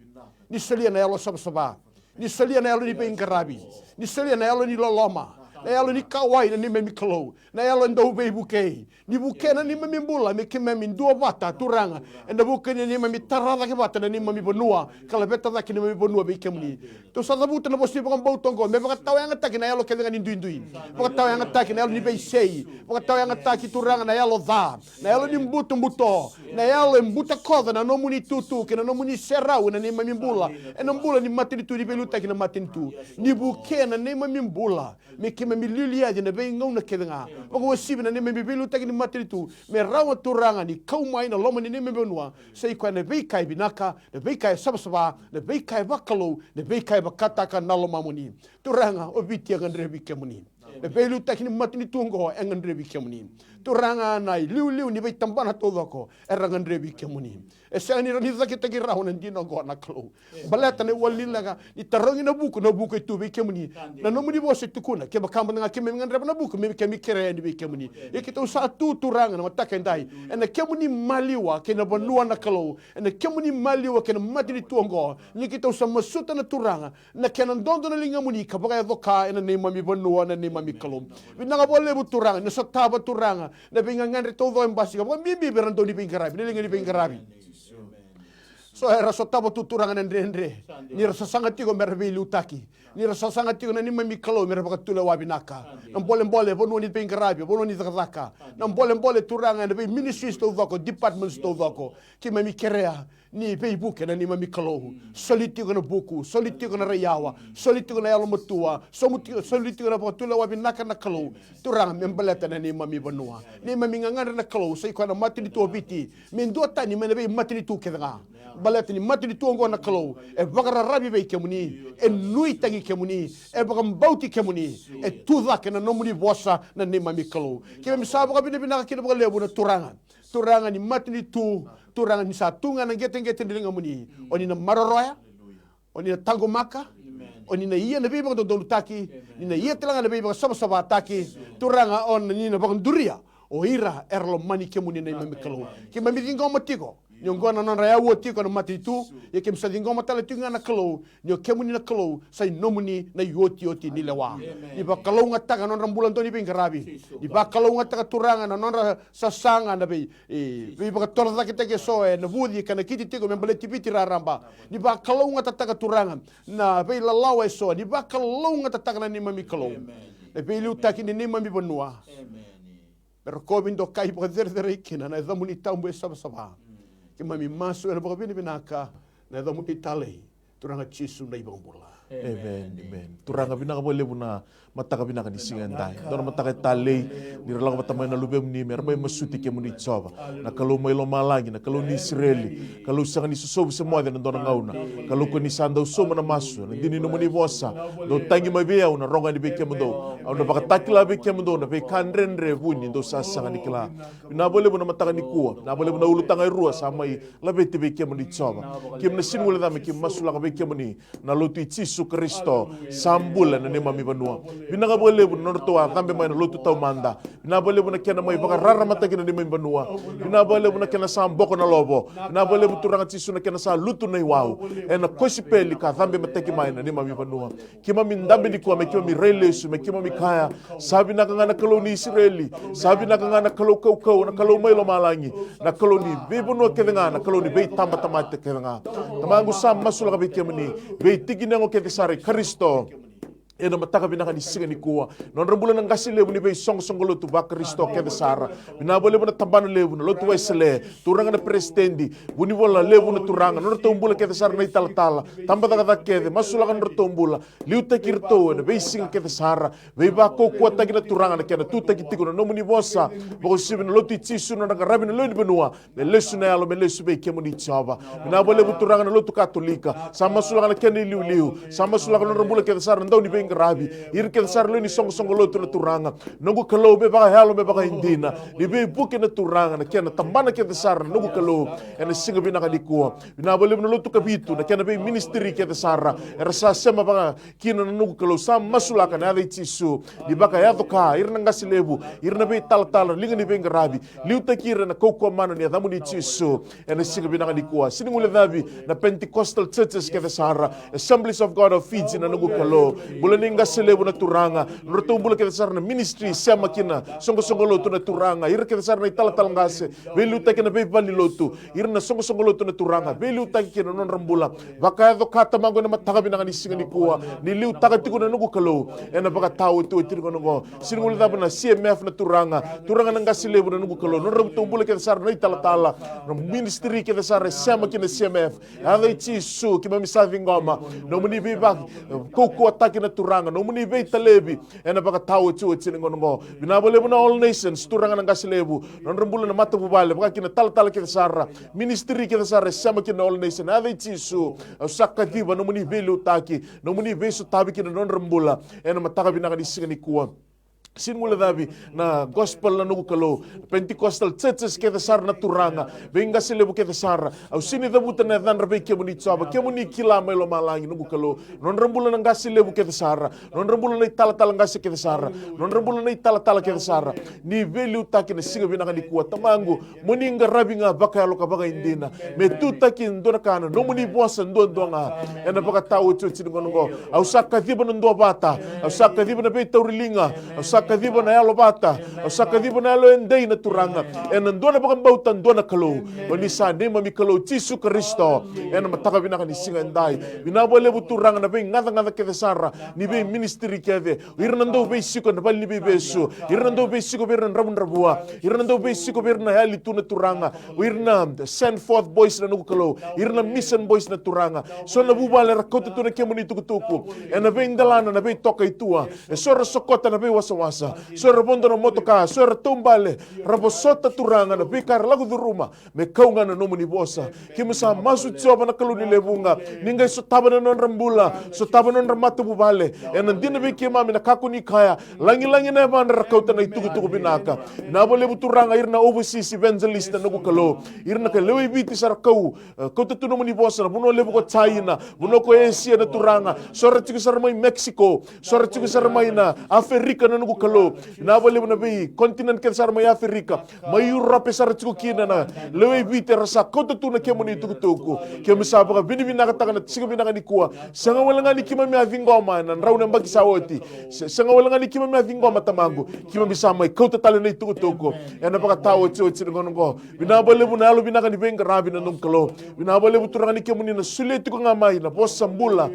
ni selia na yalo sabsaba ni selia na yalo ni bingarabi ni selia na yalo ni loloma na yalo ni kawai na ni memi kalau na yalo ndo be buke ni buke na ni memi bula me ke memi dua bata turanga enda buke ni memi tarada ke bata na ni memi bonua kala beta da ke ni memi bonua be kemni to sa buta na bosi bang bautongo me baka taw yang ataki na yalo ke dengan indui baka taw yang ataki na yalo ni be sei baka taw yang ataki turanga na yalo da na yalo ni mbuto na yalo mbuta koda na no muni tutu ke na no muni serau na ni memi bula e no bula ni matini tu ni be luta ke na matini tu ni buke na ni memi bula me ke memi lilia de na be ngau na ke nga baka wasibi na ni memi be luta ke ni matini tu me rawa turanga ni kau mai na loma ni ni memi bonua sei kwa na be kai binaka na be kai sabsaba na be kai bakalo na be kai bakata ka na loma muni turanga obitia ngandre bi kemuni na be luta ke ni matini tu ngo ngandre bi kemuni turanga nai liu ni be tambana todo ko era ngandre bi kemuni e se ani rani za kita ki raho na dino go na klo baleta ne walila ni tarangi na buku tu be kemuni na no muni bo se tukuna ke bakamba nga kemi ngandre na buku me kemi kere ni be kemuni e kita usa tu turanga na mataka ndai ena kemuni maliwa ke na banua na klo ena kemuni maliwa ke na matini tuongo ni kita usa masuta na turanga na ke na ndondo na linga muni ka baka doka ena ni mami banua na ni mami klo binanga bole bu turanga na sataba turanga na binga ngandre todo embasi ka bibi berando ni bingarabi ni linga ni bingarabi so era so tabo tuturanga ndendre ni rasa sangat tigo merbe lutaki ni rasa sangat tigo na ni mami kalo merbe ka tula wabinaka nam bole bono ni bingarabi bono ni zakaka nam bole turanga na be ministries to vako departments to vako ki mami kerea ni be buke na ni mami kalo solitigo na buku solitigo na rayawa solitigo na yalo matua solitigo na tula wabinaka na kalo turanga membeleta na ni mami banua ni mami ngangana na kalo sai ko na matini to biti min do tani mena be matini tu kedanga baleta ni matini tu ngo na kalo e bagara rabi be kemuni e nui tangi kemuni e bagam bauti kemuni e tuza ke na nomuni bosa na ni mami kalo ke mi sabu ka bina ke na lebu na turanga ni matini tu turanga ni satunga na geteng dinga muni oni na maroroya oni na tangomaka oni na ia na be bagdo dolutaki ni na ia telanga na be bagdo sabasaba taki turanga on ni na bagunduria o ira erlo mani kemuni na mami kalo ke mami dingo matiko nyongona non raya woti ko mati tu ye kem sa dingo matala tinga na kalo nyo kemuni na kalo sai nomuni na yoti ni lewa ni ba kalo ngata non rambulan to ni bingarabi ni ba kalo ngata turanga na non sasanga na be be ba torza kita ke so na budi kana kiti tigo membele tipiti raramba ni ba kalo ngata ta turanga na be la lawa so ni ba kalo ngata ta na ni mami kalo e be lu ta ki ni mami bonua pero ko bindo kai ba zerdere kina na zamuni tambo sabasaba ke mami masu era baka bini binaka na da muti tale turanga chisu na ibang bola amen turanga binaka boleh buna mataka binaka di singandai dona mataka tale di relang batamai na lube mni merbai masuti ke muni tsoba na kalau mai lo malangi na kalau ni Israeli kalau sanga ni susobu semua dan dona ngauna kalau ko ni sandau so mana masu na dini no muni bosa do tangi mai bea una ronga di beke mundo au na baka takila beke mundo na be kanrenre buni do sasanga ni kila na boleh buna mataka ni kuwa na boleh buna ulu tangai rua samai labe te beke muni tsoba kim na sinwala dami kim masula ka beke muni na lotu Yesu Kristo sambula na ni mami banua binanga boleh bu nortoa kambe mai lotu tau manda bina boleh bu na kena mai baka rara mata kena ni mami banua bina boleh bu na kena samboko na lobo bina boleh bu turanga Yesu na kena sa lutu na iwau ena kosipeli ka kambe mateki mai na ni mami banua kima mi ndambe ni kwa mekima mi relesu mekima mi kaya sabi na kangana kalau ni Israeli sabi na kangana kalau kau na kalau mai lo malangi na kalau ni bibu no kedenga na kalau ni bei tamba tamate kedenga tamangu sam masula ka beke mani bei tigina ngo kete sare Kristo ena mataka binaka ni singa ni kuwa non rambula nang kasi lebu ni bei song lotu ba Kristo ke sara bina bole bana tambana lebu na lotu wesele turanga na presidendi buni bola lebu na turanga non tombula ke sara na tala tamba daga ke masula kan tombula liuta kirto na bei singa ke sara bei ba ko kuata gina turanga na kena tuta kitiko no muni bosa bo sibin lotu tisu na rabi na lotu benua me lesu na alo me lesu be ke muni chava bina bole bu turanga na lotu katolika sama sula kan kena liu sama sula kan rambula ke sara ndau ni bei rabi ir ke sar lo ni song lotu na turanga nungu kalau be baka halo be baka indina ni be buke na turanga na kena tambana ke sar nungu kalau ena singa bina ka dikua bina bole na lotu kabitu na kena be ministry ke sara era sa sema baka kina nungu kalau sam masulaka na ada tisu di baka ya toka ir na ngasi lebu ir na be tal linga ni be rabi liuta kira na koko mano ni adamu ni tisu ena singa bina ka dikua siningule dabi na Pentecostal churches ke sara Assemblies of God of Fiji na nungu kalau ninga selebu na turanga rotumbula ke sar na ministry sama kina songo lotu na turanga ir ke sar na tala ngase belu takina be bali lotu ir na songo lotu na turanga belu takina non rambula baka do kata mango na mataka binanga ni singa ni kuwa ni liu takatiku na nugu kalo ena baka tawo tu tirgo ngo siningul da na CMF na turanga na ngase lebu na nugu kalo non rotumbula ke sar na tala no ministry ke sar sama kina CMF ada chisu kima misavi ngoma no muni be bak koko atakina turanga no muni be talebi ena baka tawo chu ngono bina bole buna all nations turanga nga silebu non rembula na mata bubale baka kina tal ke sara ministry ke sara sama kina all nation ave chisu sakka diba no muni be lutaki no muni be su tabi kina non rembula ena mataka bina ka disigani kuwa sinmula dabi na gospel na nugu kalo Pentecostal churches ke sar na turanga benga selebu ke sar au sini dabuta na dan rabe ke muni chaba ke muni kila melo malangi nugu kalo non rembula na ngasi lebu ke sar non rembula na tala ngasi ke sar non rembula na tala ke sar ni velu taki na singa bina ni kuwa tamangu muni nga rabi nga baka lo ka baka indina me tutaki ndona kana no muni bosa ndonga ena baka tawo chuchi ngono au sakka diba ndo bata au sakka diba na be taurilinga au kadiba na yalo bata sa kadiba na yalo endei na turanga en ndona baka bautan dona kalo oni sa ne mami kalo Jesu Kristo en mataka bina ka ni singa endai bina bole bu turanga na be ngada ke sara ni be ministry keve irnando be siko na bali be besu irnando be siko be rabun rabua irnando be siko be na yali tu na turanga irna send forth boys na nuku kalo irna mission boys na turanga so na bubale rakota tu na kemuni tukutuku en be indalana na be toka itua so sokota na be wasa sora bondo no motoka sora tumbale rabosota turanga na bikar lagu di rumah me kaunga na nomuni bosa kimisa masu choba na kalu ni lebunga ninga so tabana non rambula so tabana non ramatu bubale en dina be kema na kakuni kaya langi na ban rakauta na itugu binaka na bole buturanga irna overseas evangelist na nugu kalo irna ka lewi biti sar kau kota tu nomuni bosa na buno lebu ko China buno ko Asia na turanga sora tiku sar mai Mexico sora tiku sar mai na Afrika na nugu kalo na bole na be continent ke sar mai Afrika mai Europe sar tiku kina na lewi biti rasa kota tu na kemuni tuku ke misaba bini bina kata na siga bina ni kuwa sanga wala ngani kima mi avingoma na rauna mbaki sawoti sanga wala ngani kima mi avingoma tamangu kima bisa mai kota tale na tuku ena baka tawo chochi ngono bina bole bu na alu bina kan benga rabi na num kalo bina bole bu turanga ni kemuni na suleti ko ngamai na bossa mbula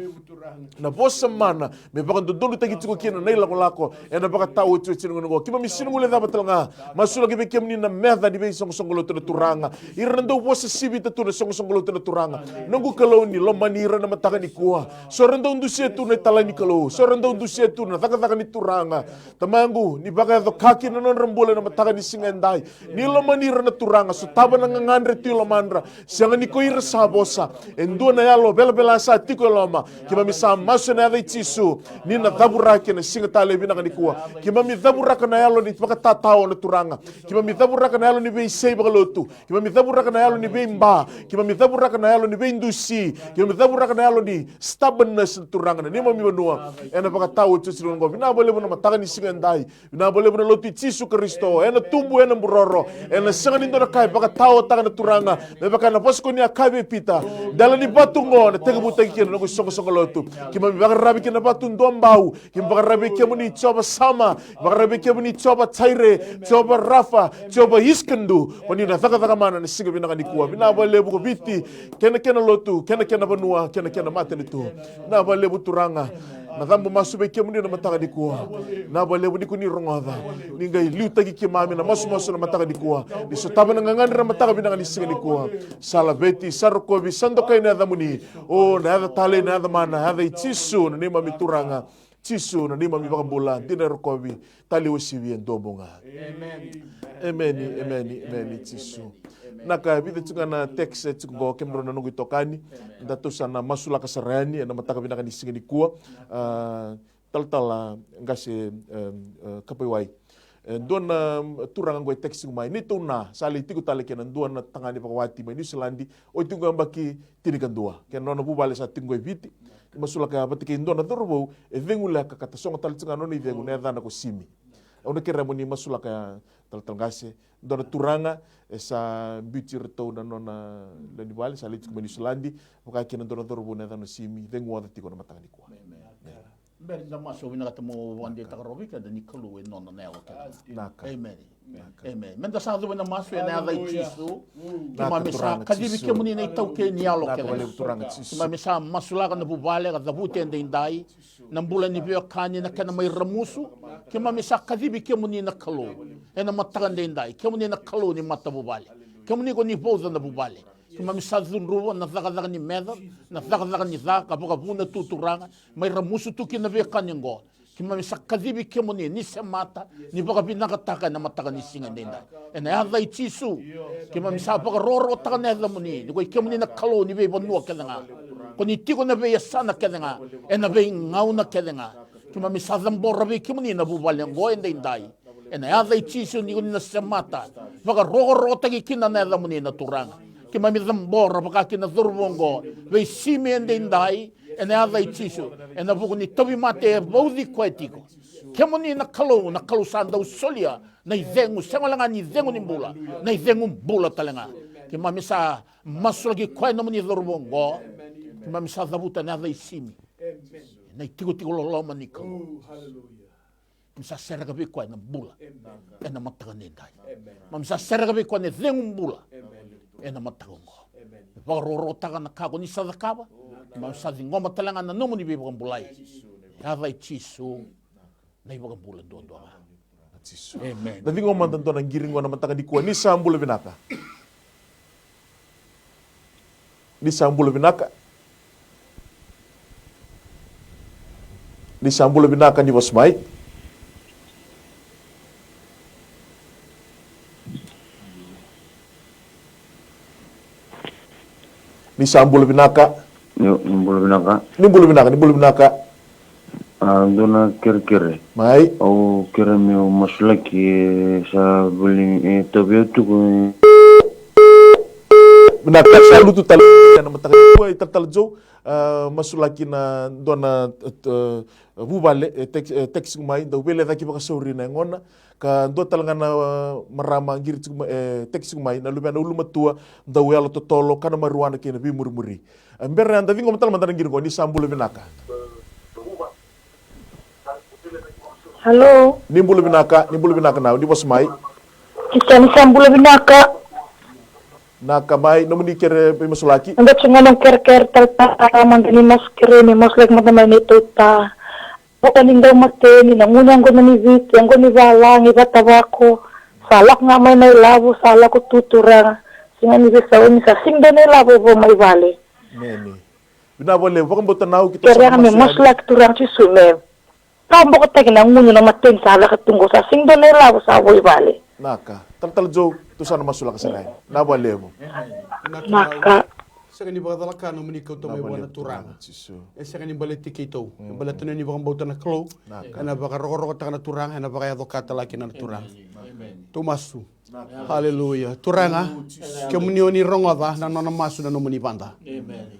na bossa mana me baka dodolu tagi tiku kina na lako ena baka tawo chochi ngono kima mi sinu mule dapat nga masula ke kemuni na merda di be songolo tu turanga irando bossa sibita tu na songolo tu turanga nungu kalo ni lo manira na mataka ni kuwa sorendo undusia tu na tala ni kalo sorendo undusia tu na taka ni turanga tamangu ni baka do kaki na non rambula na mataka ni singendai ni lo manira na turanga so taba na ngandre tu lo mandra sianga ni ko ira sabosa endo na yalo bela sa tiko loma kima misa maso na dai tisu ni na daburake na singa tale bina ni kuwa kima mi daburaka na yalo ni baka tatao na turanga kima mi daburaka na yalo ni be sei baka lotu kima mi daburaka na yalo ni be mba kima mi daburaka na yalo ni be indusi kima mi daburaka na yalo ni stubbornness turanga na ni mami banua ena baka tawo tu silongo bina bole na mataka ni singa ndai bina bole na lotu Jesu Kristo ena tumbu ena buroro ena sanga ni ndona kai baka tawo taka na turanga me baka na posko ni akabe pita dala ni batungo na tega buta kina no songo lotu kima mi baka rabi kina batu ndombau kima baka rabi kema ni choba sama baka rabi kema ni choba Taire choba Rafa choba Iskandu wani na taka mana ni singa bina kanikuwa bina bole buko biti kena lotu kena banua kena mate nitu na bale buturanga na dhambo masu be kemuni na mataka di kuwa na bale budi kuni rongoda ninga liu tagi kimami na masu na mataka di kuwa di sotaba na ngangani na mataka binanga ni singa di kuwa salabeti sarokobi sandokai na dhamuni o na hada tale na hada mana hada itisu na nima mituranga tisu na nima mibakambula tina rokobi tali wasiwi endobonga amen tisu naka bida tsuka na text tsuko kemro na nungu tokani ndatu sana masula kasarani na mataka binaka ni singa di kuwa tal ngase kapaiwai dona turanga ngoi teksi mai ni tuna sali tiku tale kenan dona tangani pakawati mai New Zealand o tiku ambaki tirikan dua ken nona bubale sa tingo viti masula ka batike dona dorbo e vengula ka kata songa tal tsinga noni vengu ne dana ko simi ona kera moni masula ka tal ngase dona turanga esa bitir to na nona lani bale sali tiku New Zealand maka kenan dona dorbo ne dana simi vengu wada tiku na matangani kwa Beri da maso wina kata mo wande takarobi kada ni kalu e nona nela naka amen menda sa wina maso e na vai tisu ma mesa kadibi ke muni nei tau ke ni alo ke ma mesa masula kana bubale ka dabute ende indai na mbula ni bio kani na kana mai ramusu ke ma mesa kadibi ke muni na kalu e na mataka ende indai ke muni na kalu ni mata bubale ke muni ko ni boza na bubale Kima misazun ruwa na zaga ni meda na zaga ni zaga boga buna tuturanga mai ramusu tuki na veka ningo kima misakadibi kemoni ni semata ni boga binaka taka na mataka ni singa nenda ena ya dai tisu kima misapaka roro taka na zamuni ni ko kemoni na kalo ni be bonua kedanga ko ni tiko na be yasana kedanga ena be ngauna kedanga kima misazam borabi kemoni na bubale ngo ende indai ena ya dai tisu ni ko na semata boga roro taki kina na zamuni na turanga que mami zambora para que na zorbongo ve simende indai ene ava itisu ena vugo ni tobi mate vodi koetiko que moni na kalu sanda usolia na izengu sengalanga ni zengu ni mbula na izengu mbula talenga que mami sa masolgi koe na moni zorbongo que mami sa zabuta na ava isimi na itiko lo maniko misa serga be koe na mbula ena mataganendai mami sa serga be koe na zengu mbula ena matagongo varoro taga na kago ni sadakaba ma sadi ngoma talanga na nomu ni be bulai ya vai tisu na ibo bula do tisu amen na vingo man tanto na giringo na mataga di kuwa ni sambula binaka ni sambula binaka ni bosmai ni sambula binaka ni bulu binaka dona kere mai au kere meu masulaki sa buli tobio tu binaka sa lutu tal na mataka ko tal jo masulaki na dona bubale text mai da bele daki baka sori na ngona ka ndo talanga na marama ngiri text mai na lumena uluma tua da welo totolo kana maruana kena bi murmuri mbere anda vingo matal mandana ngiri ko ni sambulu binaka Halo ni bulu binaka na di bos mai kita ni sambulu binaka naka mai no muni kere pe masulaki anda cuma nang ker talpa mangani mas kere ni mas lek mata mai itu ta bukan indah mate ni nangunang ko ni vit yang ko ni valang iba tabako salak nga may labo salak ko tuturang singa ni besaw ni sa singda ni labo bo may vale nene binabole wakam botanaw kita kaya kami mas lek turang si sume tambo ko tagi nangunyo na maten salak tunggo sa singda ni labo sa boy vale naka tal jo tu sana masulak sa kay nabale mo naka Sakani baga dalaka no muni kauto mai wana turanga. Sakani baleti kito. Balatuna ni baga bauta na klo. Kana baga rogo takana turanga na baga adokata laki na turanga. Tumasu. Haleluya. Turanga ke muni oni rongoda na nona masu na no muni banda.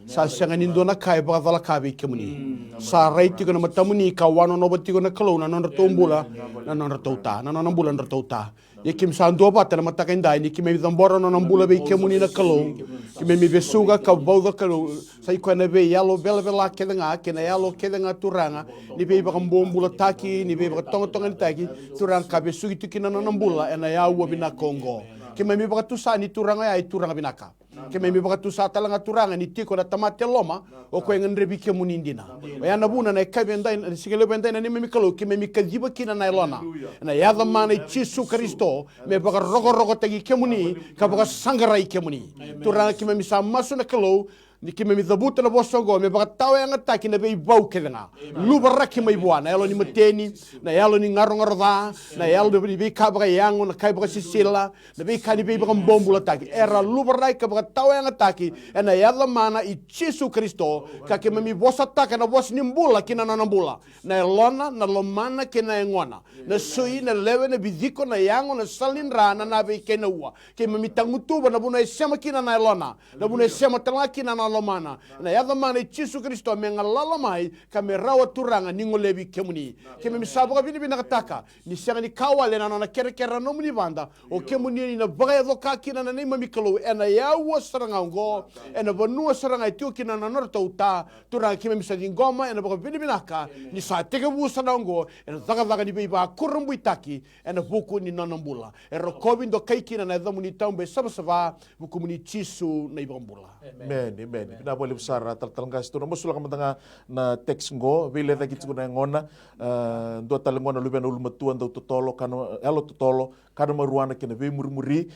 Sa sakani ndona kai baga dalaka bi ke muni. Sa raiti ko na matamuni ka wano no bati ko na klo na nona tombula na nona tota na nona bula na tota. Yekim sando bata na matakenda ni kimi zambora no nambula be kemuni na kalo kimi mi besuga ka bauda kalo sai ko na be yalo bela bela kedenga kena yalo kedenga turanga ni be ba kambombula taki ni be ba tonga taki turanga ka besugi tukina no nambula ena ya wa bina kongo kimi mi ba tusani turanga ya turanga binaka ke me baka tu sa talanga turanga ni tiko na tamate loma o ko ngan rebi ke munindina o ya na buna na ka bendai na sigele bendai na ni me kalo ke me kajiba kina na lona na ya da mana Jesu Kristo me baka rogo tagi ke muni ka baka sangarai ke muni turanga ke me sa masu na kalo ni ki me zabuta na bosongo me baka tawe nga taki na be bau ke nga lubara ki mai buana elo ni mateni na elo ni ngaro na elo de be ka baka yango na kai baka sisila na be ka ni be baka bombula taki era lubara ka baka tawe nga taki na yalla mana I Jesu Kristo ka ke me bosa taka na bos ni mbula kina na mbula na elona na lomana kina ngona na sui na lewe na biziko na yango na salin rana na be ke na ua ke me tangutuba na buna sema kina na elona na buna sema tala kina na lomana na yada mana Jesu Kristo me ngalala mai ka me rawa turanga ningo lebi kemuni ke me misabuka bini bina kataka ni sanga ni kawale na kere no muni banda o kemuni na bagaya doka kina na nema mikalo ena yawa saranga ngo ena bonua saranga itu kina na norta uta turanga ke me misadi ngoma ena baka bini binaka ni sa teke busa na ngo ena daga ni beiba kurumbu itaki ena buku ni nanambula ero covid do kai kina na damuni tambe sabasaba buku muni Jesu na ibambula amen na boleh besar talanga situ no sula kamanga na teks ngo vile daki tsuna ngona do talangona luben ulmatu ando totolo kano elo totolo kano maruana kena ve murmuri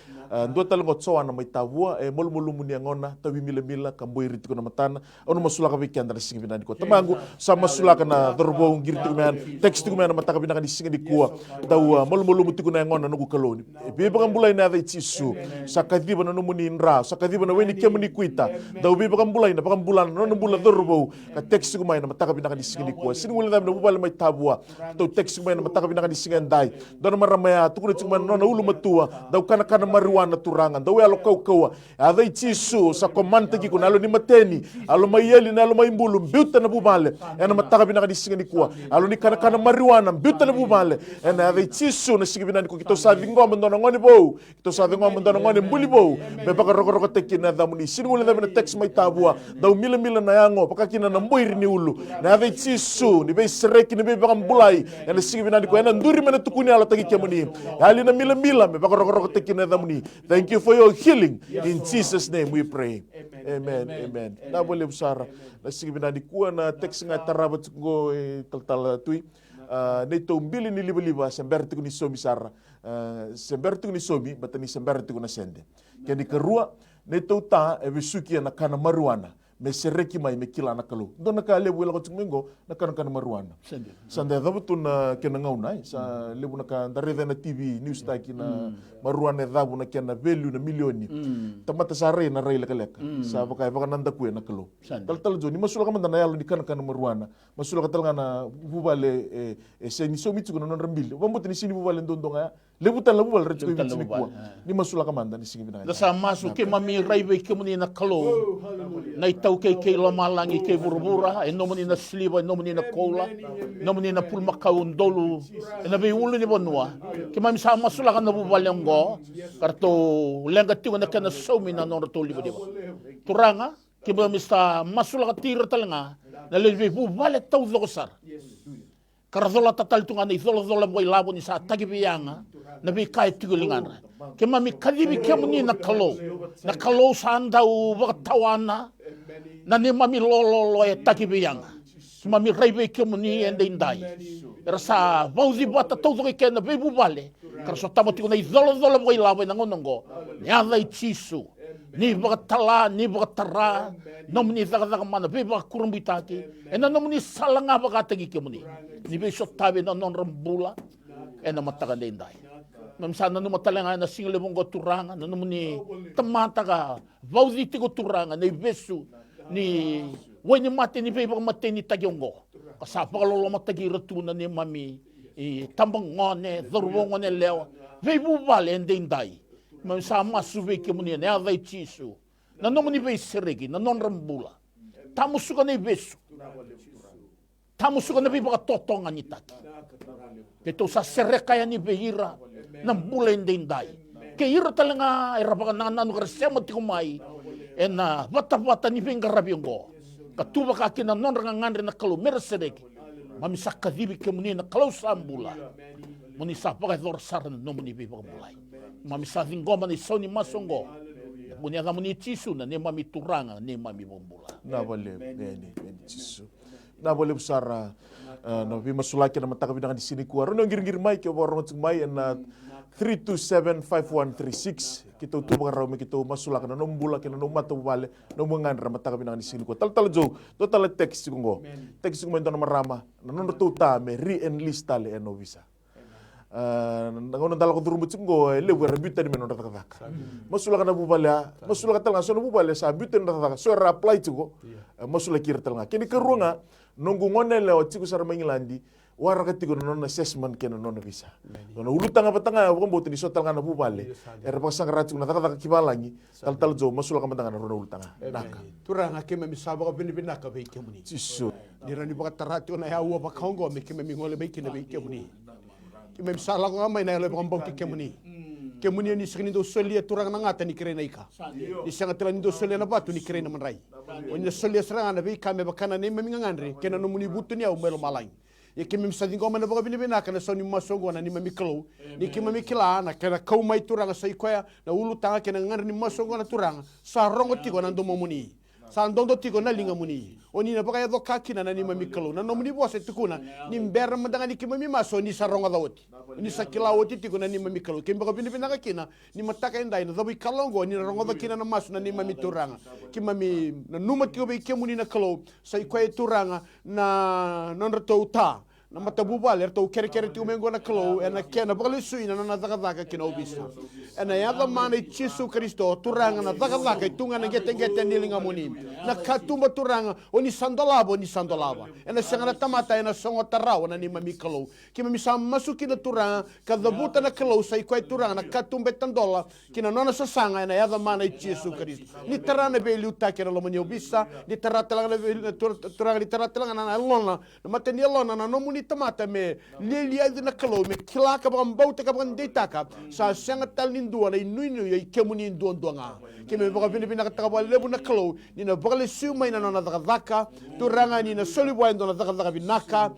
do talango tsoa na maitavua molmolu muni ngona tawi mila kamboi ritu na matana ono masula ka weekend na singi binani ko tamangu sama sula kana dorbo ngir tu men teks tu men mataka binaka di singi di kuwa dawa molmolu mutu na ngona no kaloni be bagambulai na dai Jesu sakadiba no muni nra sakadiba no weni kemuni kuita daw be bagambulai na bagambulan no bula dorbo ka teks tu mai na mataka binaka di singi di kuwa singi wala na bubal mai tabua to teks tu mai na mataka binaka di singi ndai don maramaya tukuri tu man no ulu matua daw kana maruana turanga daw alo kau adai Jesu sa komanta ki kuna alo ni mateni alo mayeli na alo maimbulu mbiuta na bubale ena mataka binaka di singi di kuwa alo ni kana maruana mbiuta na bubale ena adai Jesu na singi binani ko kito sa ngoma ndono ngoni bo kito sa ngoma ndono ngoni mbuli bo be baka roko tekina damuni sini wala na teks mai tabua daw mila na yango paka kina na mboiri ni ulu na adai Jesu ni be sereki ni be bagambulai ena singi binani ko ena nduri mena tukuni ala tagi kemuni ali na mila me baka roko tekina damuni. Thank you for your healing in Jesus name we pray amen na boleh besar na singi binani kuwa na teks nga tarabat go tal tui neto mbili ni liba semberti ni somi sara semberti ni somi batani semberti na sende kedi kerua neto ta ebesuki na kana maruana me sereki mai me kila na kalu dona ka lebu la kutmingo na kana maruana sande dabutu na kena ngaunai sa lebu na ka ndare na TV news ta kina maruana dabu na kena value na milioni tamata sare na rai leka sa baka nanda ku na kalu tal joni masula ka mandana yalo di kana maruana masula ka tal na bubale se ni so mitsu no rambil bambuti ni sini bubale ndondonga lebu tan la bubale retko mitsu ku ni masula ka mandana singi bina da sa masu ke mami rai be ke muni na kalu na kay lamalangi kay burbura nomoni na sliba nomoni na kola nomoni na pulmakau ndolu na be ulu ni bonua ke mami sa masula kan na bubalengo karto lenga tiwa na kana somi na nor to liba turanga ke mami sa masula ka tira talanga na lebe bubale tau dosar karazola tatal tunga ni zola boy labo ni sa tagibianga na be kai tigulingan ke mami kadibi ke muni na kalo sandau tawana na ni mami lolo e takibiyanga mami raibe ke muni ende indai rasa vauzi bata todo ke na bebu vale karso tamoti na izolo boy labo na ngonongo ya dai Jesu ni bagatala ni bagatara nomni zaga mana be ba kurumbitaki ena nomni salanga bagatagi ke muni ni be sotabe na non rambula ena mataka indai mamsana no matalanga na single bongo turanga no muni tamata ka vauzi tigo turanga ni besu ni wani mate ni pe mate ni tagyongo kasa pagalo matagi retuna ni mami tambang ngone dorbo ngone leo ve bu vale ndai ma sa masu ve ke muni na vai Jesu na no muni ve seregi na non rambula tamusuka ni besu tamusuka na pe totonga ni taki ke to sa sereka ya ni behira na bula ndai ke ira talanga era baka nanu karsema tikumai ena bata ni pengarabiongo katuba ka kina non ngandre na kalu mersereki mami sakadibi ke muni na kalau sambula muni sapaka dor saran no muni be mulai mami sa ngoma ni soni masongo Buni aga muni tisu na ni mami turanga ni mami bombula. Na boleh beni tisu. Na boleh besar na bi masulaki na mataka binangan di sini kuar. Rono ngir mai ke warong mai na 3275136 kita tu bagar rame kita masulak na nombula ke na nomata bale no mangan mataka binangan di sini kuar. Tal jo total teks kungo. Teks kungo ento na marama na nono tu ta me re-enlist tale eno visa. Nangono dala ko durumut singo le wera buta ni meno datak. Masula kana bubala, masula katal nga sono bubala sa buta ni datak. So apply tugo. Masula kirtal nga. Kini kerunga nunggu ngone le o tiku sar mangilandi wara katigo non assessment kena non visa. Nono ulutanga batanga ko mbote ni sotal nga na bubale. Era pasang ratu na datak kibalangi tal jo masula ka batanga na rono ulutanga. Naka. Turanga kema misaba ko binibinaka be kemuni. Siso. Nirani baka taratu na ya uwa bakongo me kema mingole be kina be kemuni. Kime misala ko ngamay na lebang bauti kemuni. Kemuni ni sakini do solia turang nangata ni kirena ika. Ni sangat telan do solia na batu ni kirena manrai. Onya solia seranga na be kame bakana ne mamingangandre kena no muni butu ni au melo malai. Ye kime misadi ngoma na baka binibina kana so ni masongo na ni mamiklo. Ni kime mikila na kena kau mai turanga sa ikoya na ulu tanga kena ngandre ni masongo na turanga sa rongo tigo na ndo momuni. Sa ndondo tigo na linga muni. Oni na baka do kakina na ni mamiklo na no muni bose tukuna ni mbera madanga ni kime mimaso ni sa rongo dawoti. Ni sa kilawoti tigo na ni mamiklo. Kime baka binibina kakina ni mataka indai na dawi kalongo ni rongo da kina na masu na ni mamituranga. Kime mi na numa tigo be kemuni na kalo sa ikoy turanga na nonrato uta. Na matabubal erto kere tu mengo na klo ena kena bakali suina na daga kina obisa ena yada mana Yesu Kristo turanga na daga tunga na gete nilinga muni na katumba turanga oni sandolaba ena sangana tamata ena songo tarau na ni mami klo kima misa masuki na turanga kadabuta na klo sai kwai turanga na katumbe tandola kina nona sasanga ena yada mana Yesu Kristo ni tarana be luta kina lo mani obisa ni taratala turanga ni taratala na lona na mateni lona na nomuni tamata me lilia na kalo me kilaka bang bauta ka bang detaka sa sanga talindua na inuinu ya kemuni ndonga keme baka Pilipina kataka lebu na kalo ni na bakale sumay na nadaka turanga ni na solibwa ndo nadaka binaka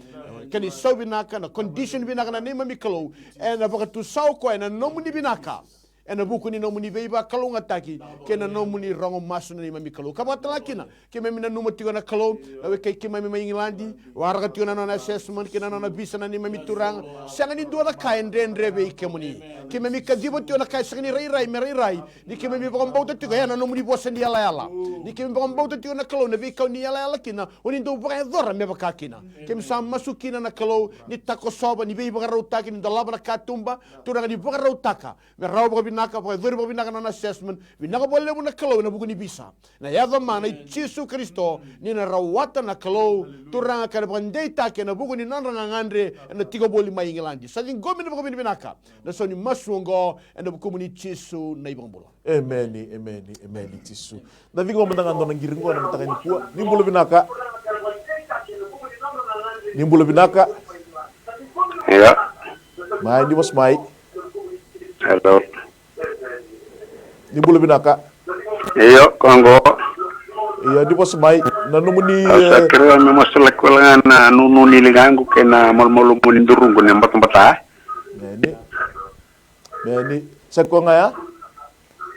kani so binaka na condition binaka na nema mikalo e na baka tu sau ko na nomuni binaka ena buku ni nomuni veiba kalunga taki kena nomuni rongo masu na mami kalo kabata kina keme mina numa tigo na kalo we kai kema mi ingilandi waraga tigo na assessment kena na bisa na ni mami turang sanga ni dua kai ndendre be kemuni keme mi kadibo tigo na kai sanga ni rai ni keme mi bom bauta tigo ya na nomuni bosa ni ala ni keme bom bauta tigo na kalo na be kau ni ala kina oni do ba dora me ba kina keme sam masukina na kalo ni takosoba ni be ba rautaki ni dalaba na katumba turang ni ba rautaka me rawa naka pa duro binaka na assessment binaka boleh mo na kalo na buku ni bisa na yada mana Yesu Kristo ni na rawata na kalo turanga ka bandei take na buku ni nanranga ngandre na tigo boli mai ngilandi sa ding gomi na buku binaka na so ni maswongo na buku ni Yesu na ibang bola amen Yesu na vingo mandangan do ngiringo na mataka ni kuwa ni bulo binaka ya mai di mas mai hello di bulo binaka iyo kongo iya di pos mai na numuni sa kira me masala ko na nunu niligangu kena malmolo muni ndurungu ne mbata neni seko ngaya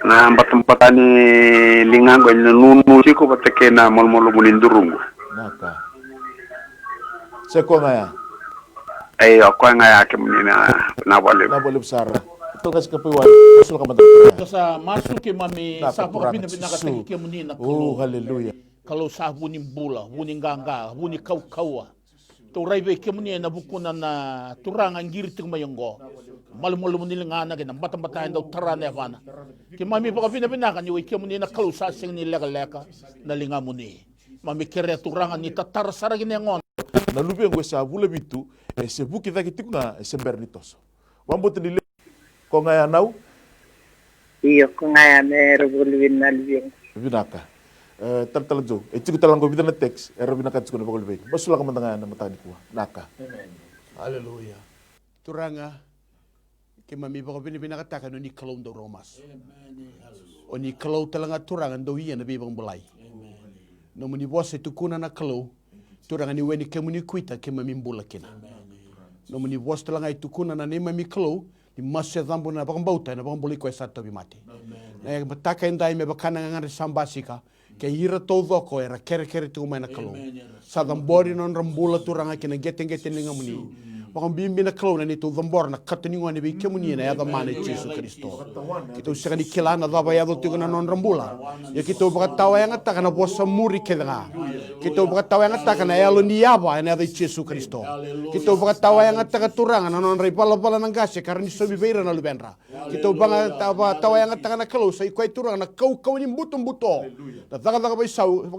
na mbata ni lingango ni nunu siko batake na malmolo muni ndurungu naka seko ngaya ayo ko ngaya ke muni na boleh besar to kas kapiwan usul ka madal Kasa masuk ke mami sa pagpina pinakatagi ke muni na oh hallelujah kalau sa buning bula buning ganga buning kau-kawa to raibe ke muni na bukuna na turang ang girting mayonggo malumulu muni ngana ke nang batang-batahin daw tarane fana ke mami pagpina pinakan ni ke muni na kalau sa sing ni leka-leka na linga muni mami kere turangan ni tatar saragin ngon na lubi ngo sa bula bitu se buki ta kitikuna se bernitos wambote ni ko ngaya nau iyo ko ngaya ne robulwin na liwing binaka tal jo tiku talango bidana text binaka tsuko na bagol be basula ka mandanga na matani ko naka haleluya turanga ke mami bako binaka taka no ni kalong do romas oni kalau talanga turanga do hiya na bibang bulai no muni bose tukuna na kalau turanga ni weni ke muni kuita ke mami mbula kina no muni bose talanga tukuna na ni mami kalau di masya zambo na bakang bauta na bakang buli ko sa tabi mati Na mataka indai me bakana ngare sambasika. Ke ira tau doko era kere tu mai na kalau. Sa dambori non rambula turanga kina getting ninga muni. Wakang bimbi na kalau na nito dambor na katani ngone bi kemuni na yada mane Yesu Kristo. Kita usah ni kilana daba yado tu na non rambula. Ya kita baka tawa yang ngata kana bosa muri kedanga. Kita baka tawa yang ngata kana yalo ni yaba na yada Yesu Kristo. Kita baka tawa yang ngata ka turanga na non ripala nang gase karni sobi beira na lubenra. Kita baka tawa yang ngata kana kalau sai kwai turanga na kau ni buto. Na daga bai sau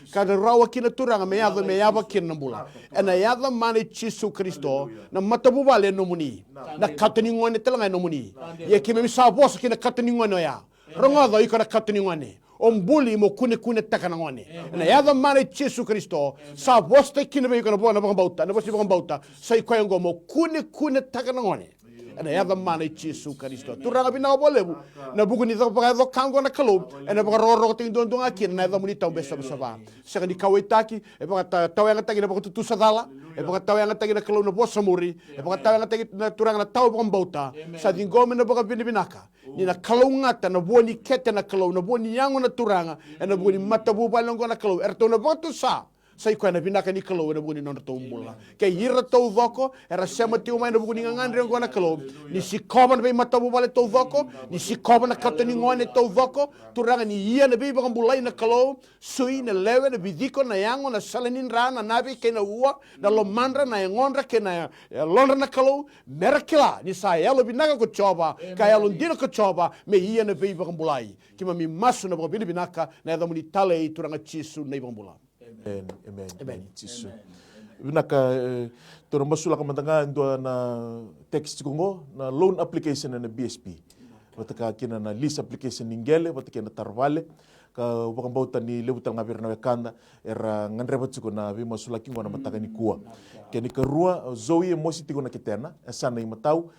kada rawa kina turanga me yaba kina bula. Ena yada mane Yesu Kristo na matabubale no muni. Na katani ngone telanga no muni. Ye kime misa bosa kina katani ngone ya. Rongodo ikara katani ngone. Ombuli mo kune takana ngone. Na yada mane Yesu Kristo sa bosta kina be ikara bona bauta. Na bosi bauta sai kwaengo mo kune takana ngone. Ena yada mane Yesu Kristo. Turanga bina bolebu. Na buku ni do kango na kalau. Ena baka roro ting don akin na yada muni tau besa ba. Saka ni kawetaki e baka tau yang tagi na baka tutu sadala. E baka tau yang tagi na kalau na bosa muri. E baka tau yang tagi na turanga na tau baka bauta. Sa dingome na baka binaka. Ni na kalau ngata na buoni kete na kalau na buoni yango na turanga. Ena buoni matabu balongo na kalau. Erto na baka tu sa. Sai kwa na binaka ni kalau na buni non tau mula. Kay hira tau voko era sema tiu mai na buni ngandre ngona kalau ni si koban be matabu bale tau voko ni si koban na katani ngone tau voko turanga ni ia na be bang bulai na kalau sui na lewe na bidiko na yango na salanin rana nabi ke na ua na lomandra na ngondra ke na londra na kalau merakila ni sa yalo binaka ko choba kay yalo ndino ko choba me ia na be bang bulai kima mi masu na bini binaka na yada muni tale turanga Yesu na bang bulai. Amen. Yesu. Binaka toro masula ka matanga ndo na text kongo na loan application na BSP. Wataka kina na lease application ningele wataka na tarvale ka wakang bauta ni lebutal ngabir na wekanda era ngandreba tsuko na vi masula kingo na mataka ni kuwa. Kani karua zoe mosi tigo na kitena sana imatau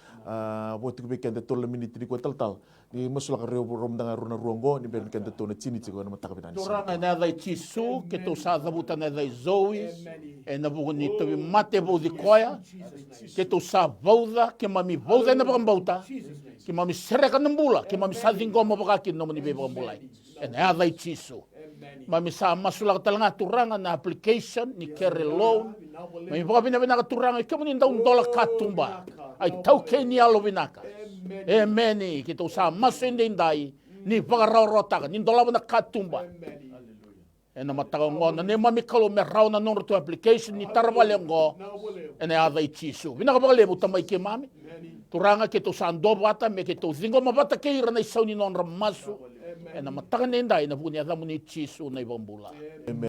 boti ko bekende tol minute ko tal ni masula ka reo rom danga runa ruango ni ben kende to na chini tigo na mataka binani. Turanga na dai Yesu ke to sa zabuta na dai zoe e na bugo ni to mate bo di koya ke to sa vauda ke mami vauda na bauta ke mami sereka nambula ke mami sa dingo mo baka kin no ni be bambulai e na dai Yesu mami sa masula ka talanga turanga na application ni kere loan mami baka bina ka turanga ke moni ndau $1 katumba ai tau ke ni alo binaka Amen. Kita usah masuk indai ni pagarorota ni $1 na katumba. Ena matagongo na ne mami kalau merau na nomor tu application ni tarvalengo. Ena ada Yesu. Bina ka bagale buta mai ke mami. Turanga kita usah ando bata me kita zingo mabata ke ira na isauni non ramasu. Ena matagan indai na bunya da muni Yesu na ibambula.